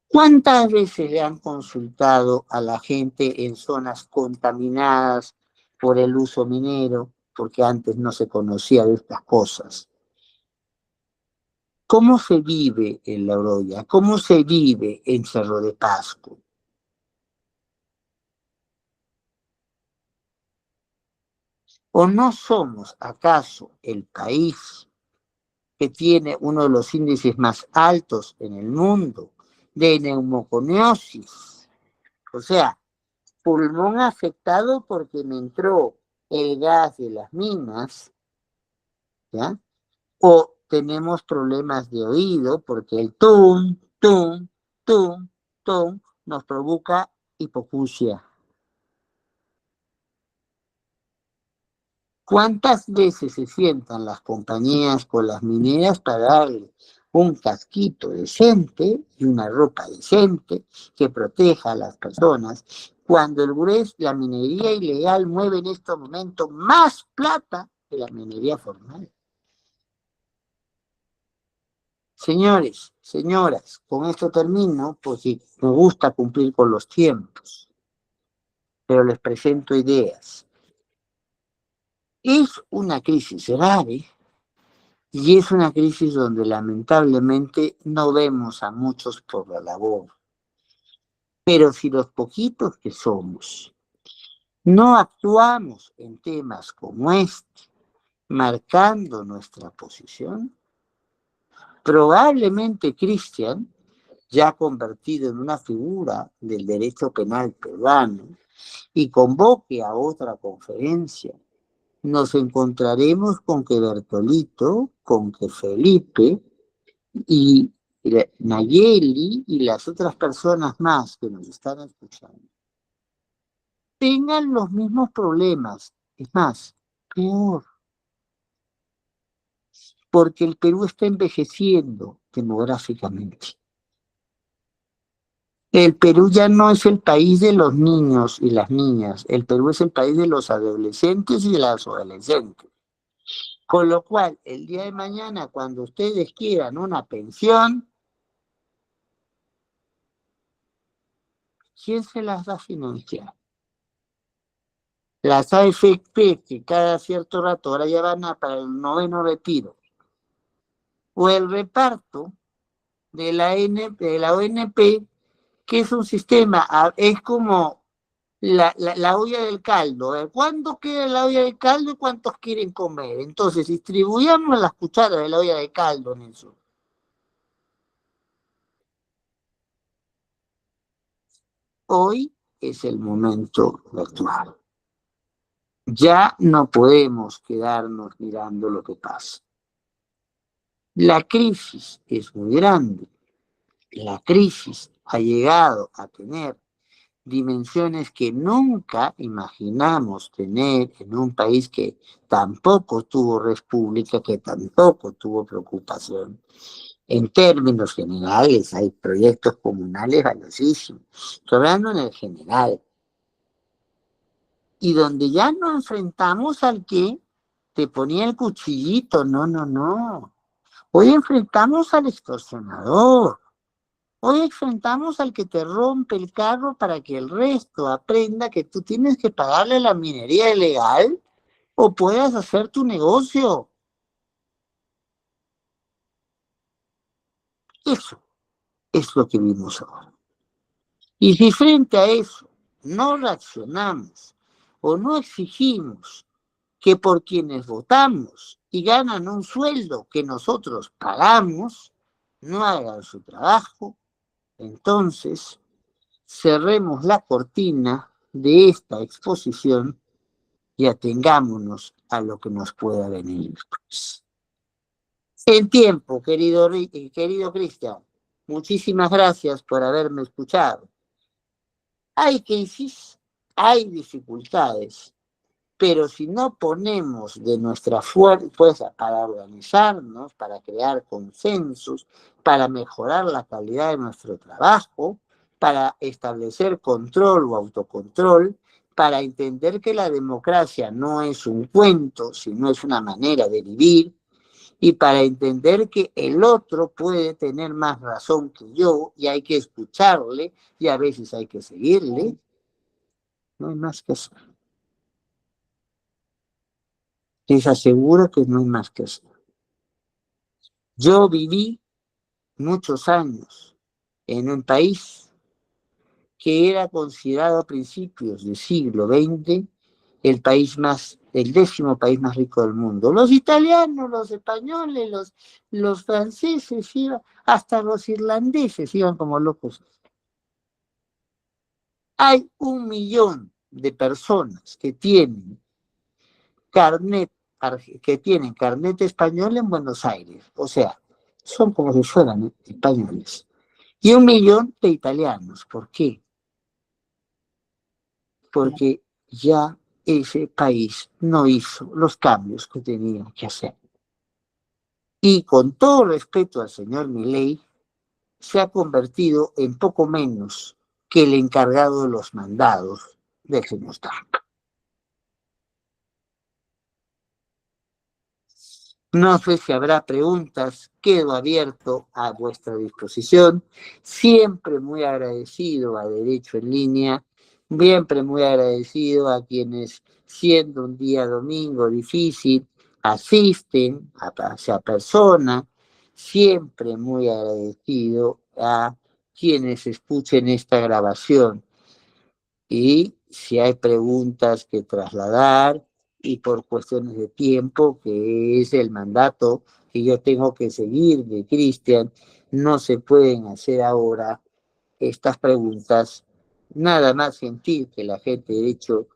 S2: ¿Cuántas veces le han consultado a la gente en zonas contaminadas por el uso minero, porque antes no se conocía de estas cosas? ¿Cómo se vive en La Oroya? ¿Cómo se vive en Cerro de Pasco? ¿O no somos acaso el país que tiene uno de los índices más altos en el mundo de neumoconiosis? O sea, pulmón afectado porque me entró el gas de las minas, ¿ya? O tenemos problemas de oído porque el tum, tum, tum, tum nos provoca hipoacusia. ¿Cuántas veces se sientan las compañías con las mineras para darle un casquito decente y una ropa decente que proteja a las personas cuando el grueso, la minería ilegal mueve en este momento más plata que la minería formal? Señores, señoras, con esto termino porque me gusta cumplir con los tiempos, pero les presento ideas. Es una crisis grave. Y es una crisis donde lamentablemente no vemos a muchos por la labor. Pero si los poquitos que somos no actuamos en temas como este, marcando nuestra posición, probablemente Cristian, ya convertido en una figura del derecho penal peruano, y convoque a otra conferencia, nos encontraremos con que Bertolito, con que Felipe y Nayeli y las otras personas más que nos están escuchando tengan los mismos problemas, es más, peor, porque el Perú está envejeciendo demográficamente. El Perú ya no es el país de los niños y las niñas, el Perú es el país de los adolescentes y de las adolescentes. Con lo cual, el día de mañana, cuando ustedes quieran una pensión, ¿quién se las va a financiar? Las AFP, que cada cierto rato ahora ya van a para el noveno retiro, o el reparto de la ONP, que es un sistema, es como la olla del caldo. ¿Cuánto queda la olla del caldo y cuántos quieren comer? Entonces, distribuyamos las cucharas de la olla del caldo en eso. Hoy es el momento de actuar. Ya no podemos quedarnos mirando lo que pasa. La crisis es muy grande. La crisis ha llegado a tener dimensiones que nunca imaginamos tener en un país que tampoco tuvo república, que tampoco tuvo preocupación. En términos generales, hay proyectos comunales valiosísimos, hablando en el general, y donde ya nos enfrentamos al que te ponía el cuchillito, no, no, no. Hoy enfrentamos al extorsionador. Hoy enfrentamos al que te rompe el carro para que el resto aprenda que tú tienes que pagarle la minería ilegal o puedas hacer tu negocio. Eso es lo que vimos ahora. Y si frente a eso no reaccionamos o no exigimos que por quienes votamos y ganan un sueldo que nosotros pagamos, no hagan su trabajo, entonces cerremos la cortina de esta exposición y atengámonos a lo que nos pueda venir después. En tiempo, querido Cristian, muchísimas gracias por haberme escuchado. Hay crisis, hay dificultades, pero si no ponemos de nuestra fuerza para organizarnos, para crear consensos, para mejorar la calidad de nuestro trabajo, para establecer control o autocontrol, para entender que la democracia no es un cuento, sino es una manera de vivir, y para entender que el otro puede tener más razón que yo y hay que escucharle y a veces hay que seguirle, no hay más que hacer. Les aseguro que no hay más que hacer. Yo viví muchos años en un país que era considerado a principios del siglo XX el 10º país más rico del mundo. Los italianos, los españoles, los franceses, hasta los irlandeses iban como locos. Hay 1 millón de personas carnet, que tienen carnet español en Buenos Aires. O sea, son como si fueran españoles. Y 1 millón de italianos. ¿Por qué? Porque ya ese país no hizo los cambios que tenía que hacer. Y con todo respeto al señor Milei, se ha convertido en poco menos que el encargado de los mandados del señor Trump. No sé si habrá preguntas, quedo abierto a vuestra disposición, siempre muy agradecido a Derecho en Línea, siempre muy agradecido a quienes, siendo un día domingo difícil, asisten a esa persona, siempre muy agradecido a quienes escuchen esta grabación. Y si hay preguntas que trasladar, y por cuestiones de tiempo, que es el mandato que yo tengo que seguir de Cristian, no se pueden hacer ahora estas preguntas. Nada más gentil que la gente de hecho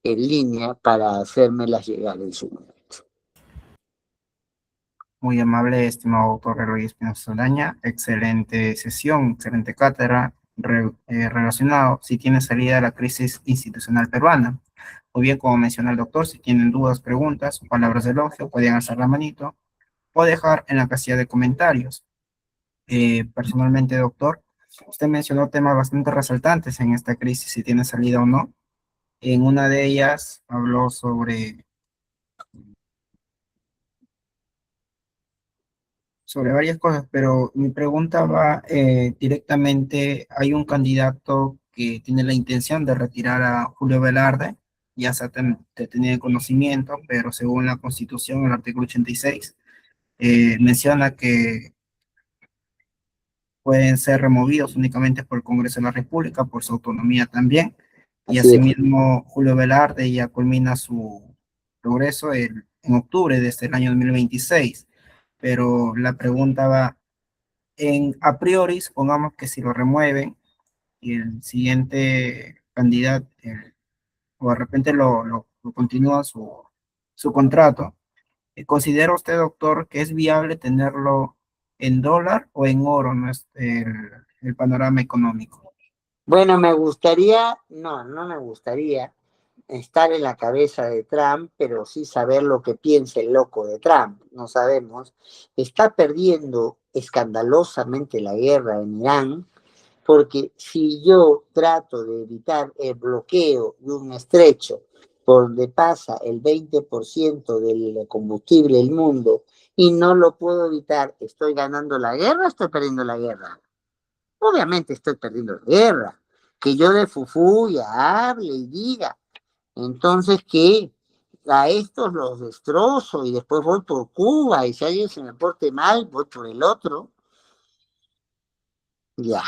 S2: en línea para hacérmelas llegar en su momento.
S1: Muy amable, estimado doctor Eloy Espinosa Saldaña. Excelente sesión, excelente cátedra relacionado si tiene salida a la crisis institucional peruana. O bien, como menciona el doctor, si tienen dudas, preguntas o palabras de elogio, pueden alzar la manito o dejar en la casilla de comentarios. Personalmente, doctor, usted mencionó temas bastante resaltantes en esta crisis, si tiene salida o no. En una de ellas habló sobre varias cosas, pero mi pregunta va directamente, hay un candidato que tiene la intención de retirar a Julio Velarde, ya se ha tenido conocimiento, pero según la Constitución, el artículo 86, menciona que pueden ser removidos únicamente por el Congreso de la República, por su autonomía también, y
S2: Así es.
S1: asimismo Julio Velarde ya culmina su progreso en octubre de este año 2026, pero la pregunta va, a priori, supongamos que si lo remueven y el siguiente candidato, o de repente lo continúa su contrato, ¿considera usted, doctor, que es viable tenerlo en dólar o en oro, no es el panorama económico?
S2: Bueno, no me gustaría estar en la cabeza de Trump, pero sí saber lo que piensa el loco de Trump. No sabemos. Está perdiendo escandalosamente la guerra en Irán, porque si yo trato de evitar el bloqueo de un estrecho por donde pasa el 20% del combustible del mundo y no lo puedo evitar, ¿estoy ganando la guerra o estoy perdiendo la guerra? Obviamente estoy perdiendo la guerra. Que yo de fufú ya hable y diga. Entonces, ¿qué? A estos los destrozo y después voy por Cuba y si alguien se me porte mal, voy por el otro. Ya.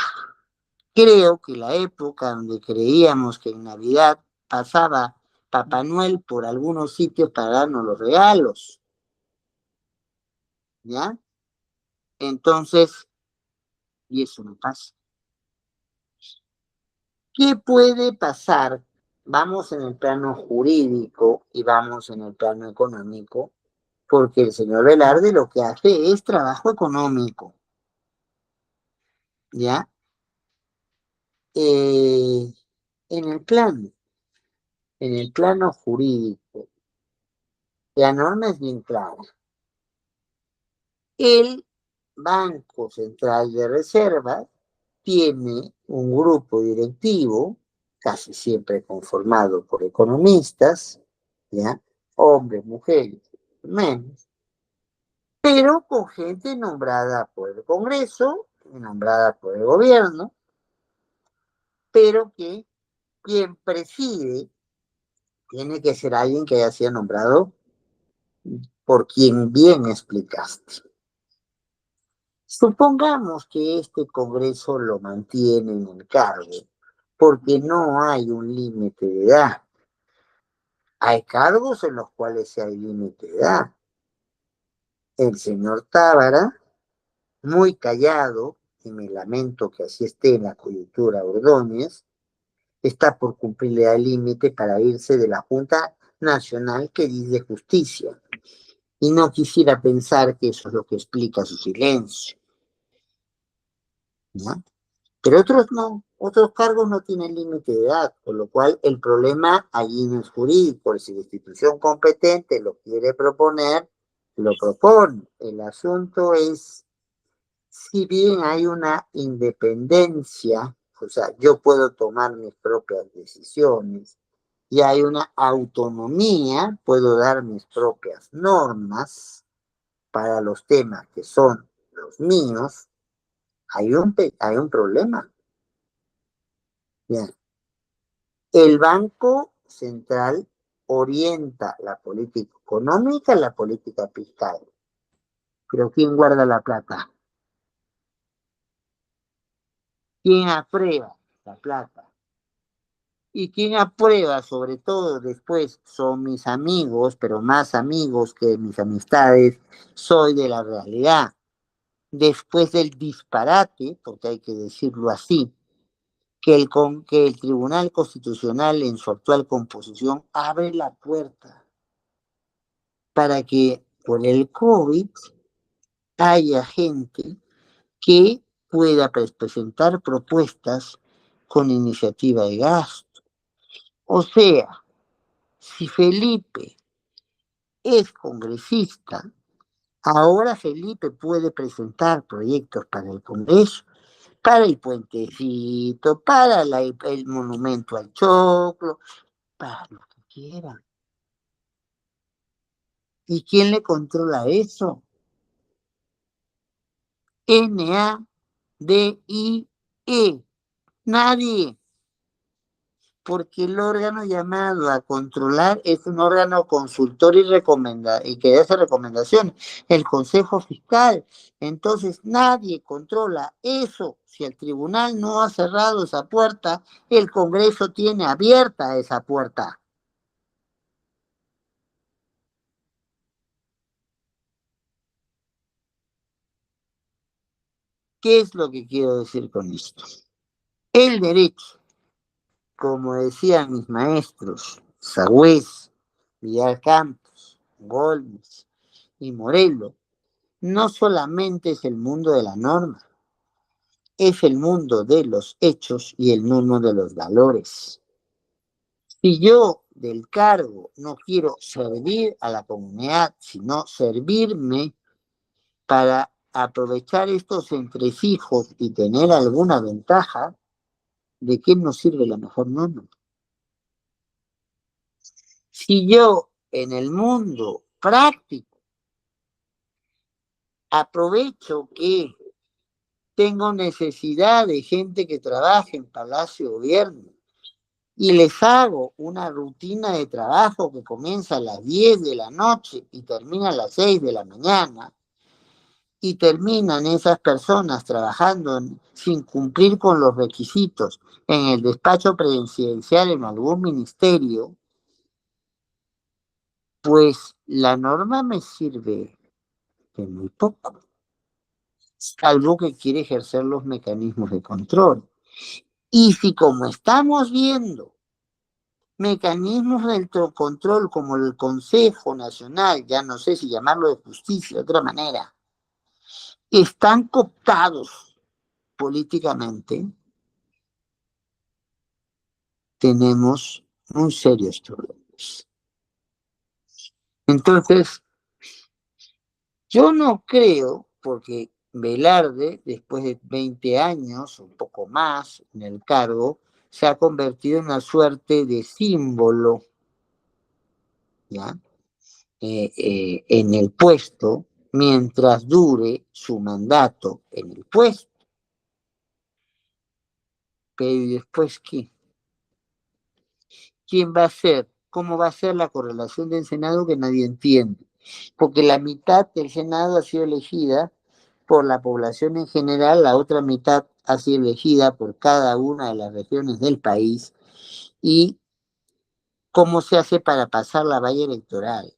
S2: Creo que la época donde creíamos que en Navidad pasaba Papá Noel por algunos sitios para darnos los regalos, ¿ya? Entonces, y eso no pasa. ¿Qué puede pasar? Vamos en el plano jurídico y vamos en el plano económico, porque el señor Velarde lo que hace es trabajo económico, ¿ya? Eh, En el plano jurídico, la norma es bien clara. El Banco Central de Reserva tiene un grupo directivo, casi siempre conformado por economistas, ¿ya? Hombres, mujeres, menos, pero con gente nombrada por el Congreso, nombrada por el gobierno, pero que quien preside tiene que ser alguien que haya sido nombrado por quien bien explicaste. Supongamos que este Congreso lo mantiene en el cargo porque no hay un límite de edad. Hay cargos en los cuales sí hay límite de edad. El señor Tábara, muy callado, y me lamento que así esté en la coyuntura Ordóñez, está por cumplirle el límite para irse de la Junta Nacional que dice Justicia. Y no quisiera pensar que eso es lo que explica su silencio, ¿no? Pero otros no, otros cargos no tienen límite de edad, con lo cual el problema allí no es jurídico. Si la institución competente lo quiere proponer, lo propone. El asunto es, si bien hay una independencia, o sea, yo puedo tomar mis propias decisiones, y hay una autonomía, puedo dar mis propias normas para los temas que son los míos, hay un problema. Bien. El Banco Central orienta la política económica y la política fiscal. Pero ¿quién guarda la plata? ¿Quién aprueba la plata? Y quien aprueba, sobre todo después, son mis amigos, pero más amigos que mis amistades, soy de la realidad. Después del disparate, porque hay que decirlo así, que el Tribunal Constitucional en su actual composición abre la puerta para que por el COVID haya gente que pueda presentar propuestas con iniciativa de gasto. O sea, si Felipe es congresista, ahora Felipe puede presentar proyectos para el Congreso, para el puentecito, para el monumento al choclo, para lo que quiera. ¿Y quién le controla eso? NADIE. Nadie. Porque el órgano llamado a controlar es un órgano consultor y que hace recomendaciones, el Consejo Fiscal. Entonces nadie controla eso. Si el tribunal no ha cerrado esa puerta, el Congreso tiene abierta esa puerta. ¿Qué es lo que quiero decir con esto? El derecho, como decían mis maestros, Sagüez, Villar Campos, Golmes y Morelo, no solamente es el mundo de la norma, es el mundo de los hechos y el mundo de los valores. Si yo del cargo no quiero servir a la comunidad, sino servirme para aprovechar estos entresijos y tener alguna ventaja, ¿de qué nos sirve la mejor norma? Si yo en el mundo práctico aprovecho que tengo necesidad de gente que trabaje en Palacio de Gobierno y les hago una rutina de trabajo que comienza a las 10 de la noche y termina a las 6 de la mañana, y terminan esas personas trabajando sin cumplir con los requisitos en el despacho presidencial en algún ministerio, pues la norma me sirve de muy poco, salvo que quiere ejercer los mecanismos de control. Y si, como estamos viendo, mecanismos del control como el Consejo Nacional, ya no sé si llamarlo de justicia de otra manera, están cooptados políticamente, tenemos muy serios problemas. Entonces, yo no creo, porque Velarde, después de 20 años, un poco más en el cargo, se ha convertido en una suerte de símbolo, ¿ya? En el puesto, mientras dure su mandato en el puesto. Pero ¿y después qué? ¿Quién va a ser? ¿Cómo va a ser la correlación del Senado que nadie entiende? Porque la mitad del Senado ha sido elegida por la población en general, la otra mitad ha sido elegida por cada una de las regiones del país. ¿Y cómo se hace para pasar la valla electoral?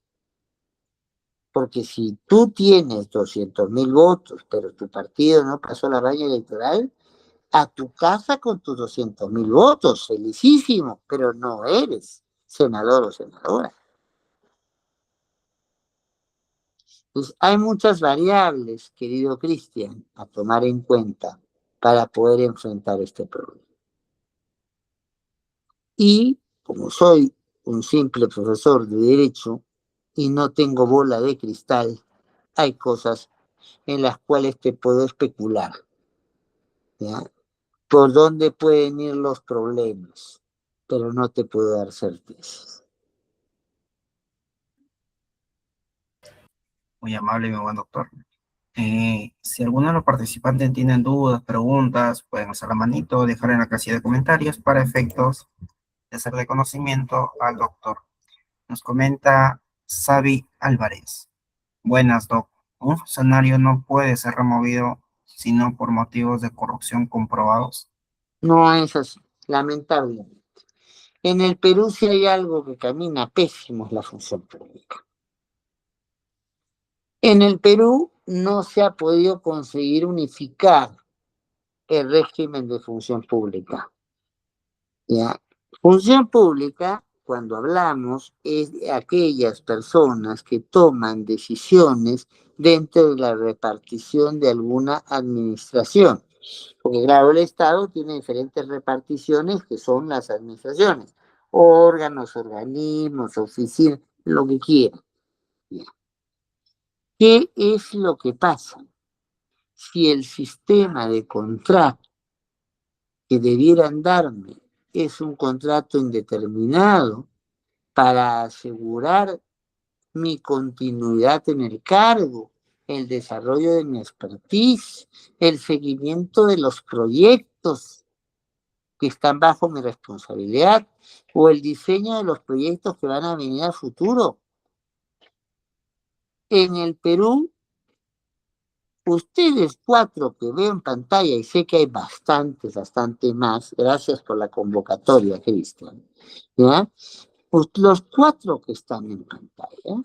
S2: Porque si tú tienes 200.000 votos, pero tu partido no pasó la valla electoral, a tu casa con tus 200.000 votos, felicísimo, pero no eres senador o senadora. Pues hay muchas variables, querido Cristian, a tomar en cuenta para poder enfrentar este problema. Y como soy un simple profesor de Derecho y no tengo bola de cristal, hay cosas en las cuales te puedo especular, ¿ya? Por dónde pueden ir los problemas, pero no te puedo dar certezas.
S1: Muy amable, mi buen doctor. Si alguno de los participantes tienen dudas, preguntas, pueden hacer la manito o dejar en la casilla de comentarios para efectos de hacer de conocimiento al doctor. Nos comenta Xavi Álvarez. Buenas, doc. Un funcionario no puede ser removido sino por motivos de corrupción comprobados.
S2: No es así, lamentablemente. En el Perú sí hay algo que camina pésimo, es la función pública. En el Perú no se ha podido conseguir unificar el régimen de función pública. ¿Ya? Función pública, cuando hablamos, es de aquellas personas que toman decisiones dentro de la repartición de alguna administración. Porque claro, el Estado tiene diferentes reparticiones que son las administraciones, órganos, organismos, oficinas, lo que quieran. ¿Qué es lo que pasa? Si el sistema de contrato que debieran darme es un contrato indeterminado para asegurar mi continuidad en el cargo, el desarrollo de mi expertise, el seguimiento de los proyectos que están bajo mi responsabilidad o el diseño de los proyectos que van a venir a futuro. En el Perú, ustedes cuatro que veo en pantalla, y sé que hay bastante más, gracias por la convocatoria, Cristian, ¿ya? Los cuatro que están en pantalla,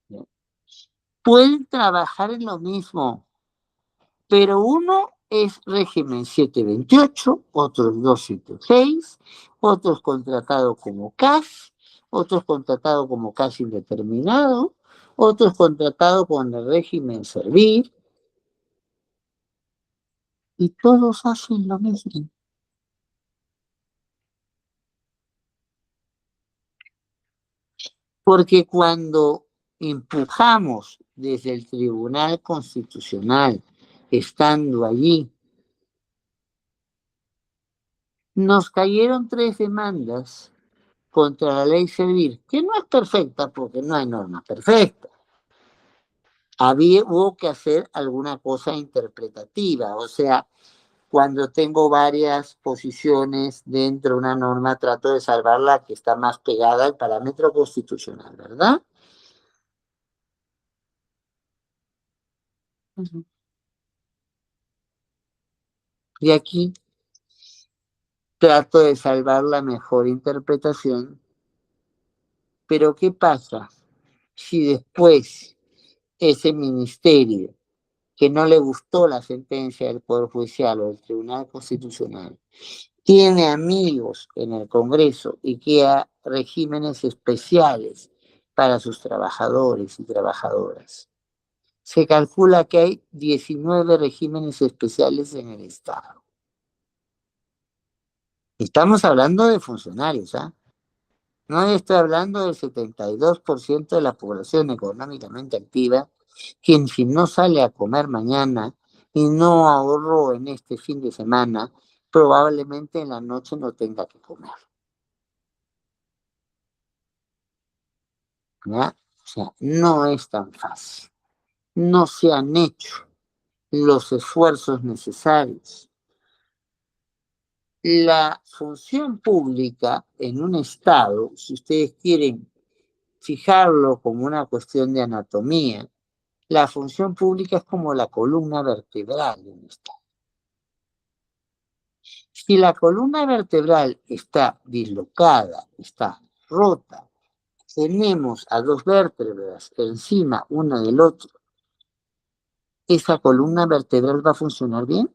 S2: ¿ya? Pueden trabajar en lo mismo, pero uno es régimen 728, otros 276, otros contratados como CAS, otros contratados como CAS indeterminado, otros contratados con el régimen servir, y todos hacen lo mismo. Porque cuando empujamos desde el Tribunal Constitucional, estando allí, nos cayeron 3 demandas contra la ley Servir, que no es perfecta porque no hay norma perfecta. Hubo que hacer alguna cosa interpretativa, o sea, cuando tengo varias posiciones dentro de una norma, trato de salvar la que está más pegada al parámetro constitucional, ¿verdad? Y aquí trato de salvar la mejor interpretación, pero ¿qué pasa si después ese ministerio que no le gustó la sentencia del Poder Judicial o del Tribunal Constitucional tiene amigos en el Congreso y crea regímenes especiales para sus trabajadores y trabajadoras? Se calcula que hay 19 regímenes especiales en el Estado. Estamos hablando de funcionarios, ¿ah? No estoy hablando del 72% de la población económicamente activa, quien si no sale a comer mañana y no ahorró en este fin de semana, probablemente en la noche no tenga que comer. ¿Ya? O sea, no es tan fácil. No se han hecho los esfuerzos necesarios. La función pública en un Estado, si ustedes quieren fijarlo como una cuestión de anatomía, la función pública es como la columna vertebral de un Estado. Si la columna vertebral está dislocada, está rota, tenemos a dos vértebras encima una del otro, ¿esa columna vertebral va a funcionar bien?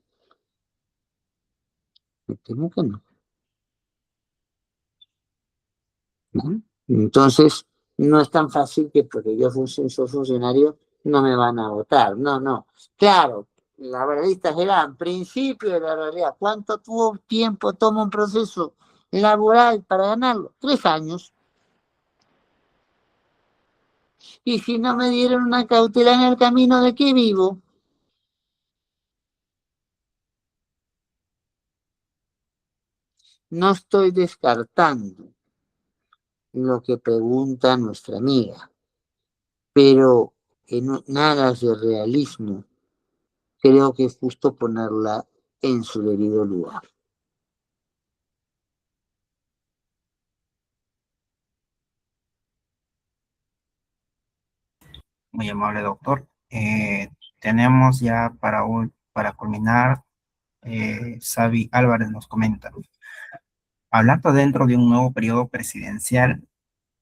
S2: Me temo que no. ¿No? Entonces, no es tan fácil que porque yo soy funcionario no me van a votar. No, no. Claro, la verdad será en principio de la realidad. ¿Cuánto tiempo toma un proceso laboral para ganarlo? 3 años. Y si no me dieron una cautela en el camino, ¿de qué vivo? No estoy descartando lo que pregunta nuestra amiga, pero en aras de realismo, creo que es justo ponerla en su debido lugar.
S1: Muy amable doctor. Tenemos ya para culminar, Xavi Álvarez nos comenta, hablando dentro de un nuevo periodo presidencial,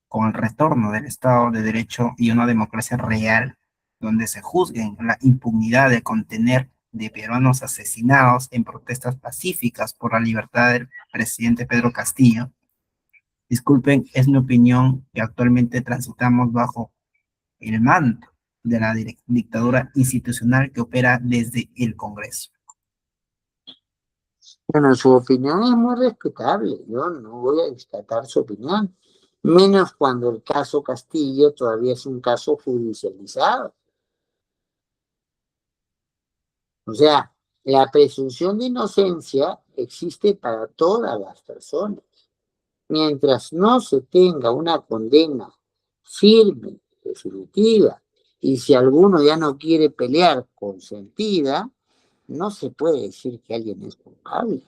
S1: con el retorno del Estado de Derecho y una democracia real, donde se juzguen la impunidad de contener de peruanos asesinados en protestas pacíficas por la libertad del presidente Pedro Castillo. Disculpen, es mi opinión que actualmente transitamos bajo el manto de la dictadura institucional que opera desde el Congreso.
S2: Bueno, su opinión es muy respetable. Yo no voy a descartar su opinión, menos cuando el caso Castillo todavía es un caso judicializado. O sea, la presunción de inocencia existe para todas las personas. Mientras no se tenga una condena firme, definitiva, y si alguno ya no quiere pelear consentida, no se puede decir que alguien es culpable,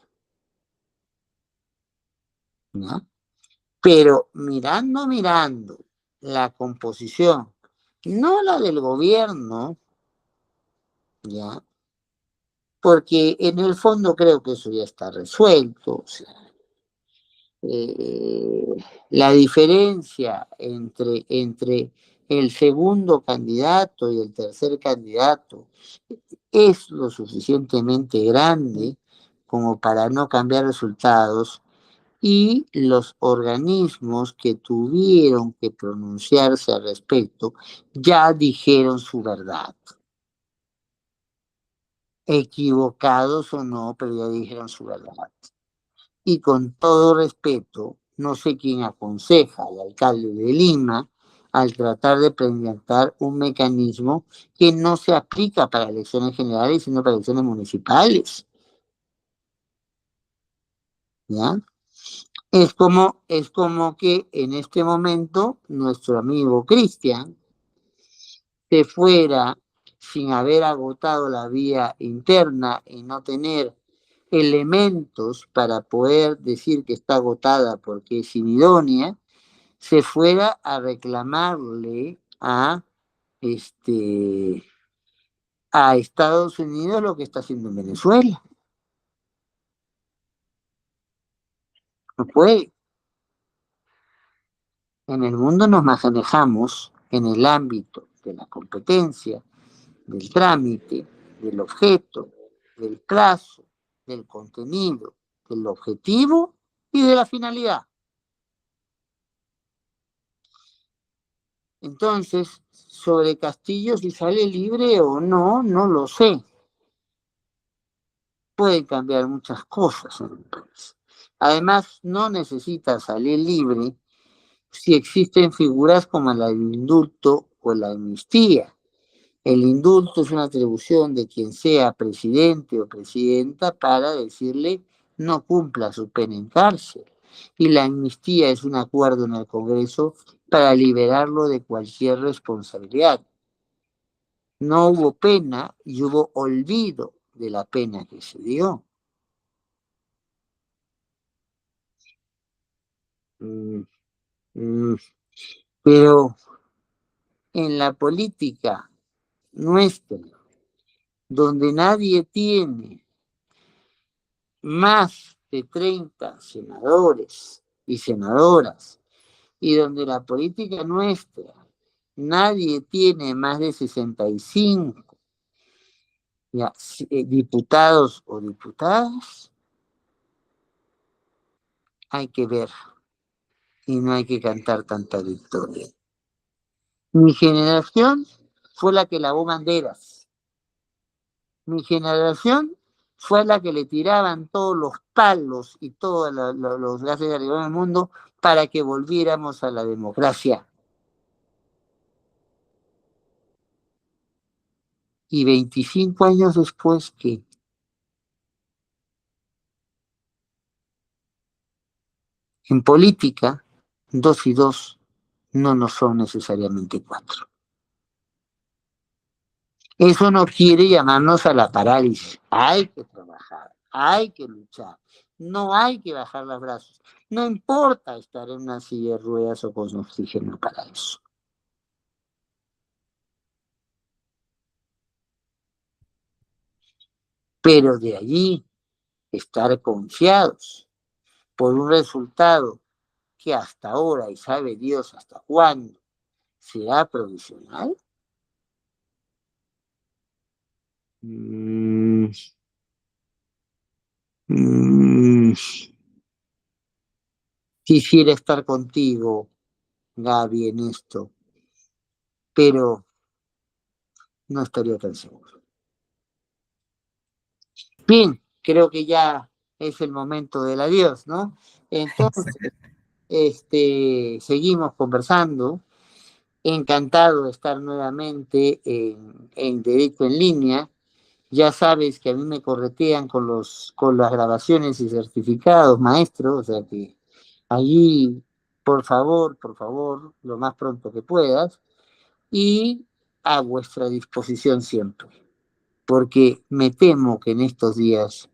S2: ¿no? Pero mirando la composición, no la del gobierno, ¿ya? Porque en el fondo creo que eso ya está resuelto. O sea, eh, la diferencia entre el segundo candidato y el tercer candidato es lo suficientemente grande como para no cambiar resultados, y los organismos que tuvieron que pronunciarse al respecto ya dijeron su verdad. Equivocados o no, pero ya dijeron su verdad. Y con todo respeto, no sé quién aconseja al alcalde de Lima al tratar de implementar un mecanismo que no se aplica para elecciones generales, sino para elecciones municipales. ¿Ya? Es como que en este momento nuestro amigo Cristian se fuera sin haber agotado la vía interna y no tener elementos para poder decir que está agotada porque es inidónea, se fuera a reclamarle a Estados Unidos lo que está haciendo en Venezuela. No puede. En el mundo nos manejamos en el ámbito de la competencia, del trámite, del objeto, del plazo, del contenido, del objetivo y de la finalidad. Entonces, sobre Castillo, si sale libre o no, no lo sé. Pueden cambiar muchas cosas en el país. Además, no necesita salir libre si existen figuras como el indulto o la amnistía. El indulto es una atribución de quien sea presidente o presidenta para decirle no cumpla su pena en cárcel. Y la amnistía es un acuerdo en el Congreso para liberarlo de cualquier responsabilidad. No hubo pena y hubo olvido de la pena que se dio. Mm, mm, Pero en la política nuestra, donde nadie tiene más de 30 senadores y senadoras, y donde la política nuestra, nadie tiene más de 65 ya, diputados o diputadas, hay que ver y no hay que cantar tanta victoria. Mi generación fue la que lavó banderas. Mi generación fue la que le tiraban todos los palos y todos los gases de arriba del mundo para que volviéramos a la democracia. Y 25 años después, que en política, 2 y 2 no nos son necesariamente 4. Eso no quiere llamarnos a la parálisis. Hay que trabajar, hay que luchar, no hay que bajar los brazos. No importa estar en una silla de ruedas o con oxígeno para eso. Pero de allí estar confiados por un resultado que hasta ahora, y sabe Dios hasta cuándo, será provisional. Mm, mm, Quisiera estar contigo, Gaby, en esto, pero no estaría tan seguro. Bien, creo que ya es el momento del adiós, ¿no? Entonces, seguimos conversando. Encantado de estar nuevamente en Derecho en Línea. Ya sabes que a mí me corretean con las grabaciones y certificados, maestro, o sea que allí, por favor, lo más pronto que puedas, y a vuestra disposición siempre, porque me temo que en estos días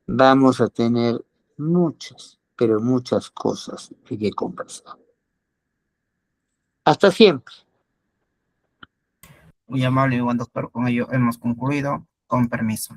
S2: vamos a tener muchas, pero muchas cosas que conversar. Hasta siempre.
S1: Muy amable, buen doctor. Con ello hemos concluido. Con permiso.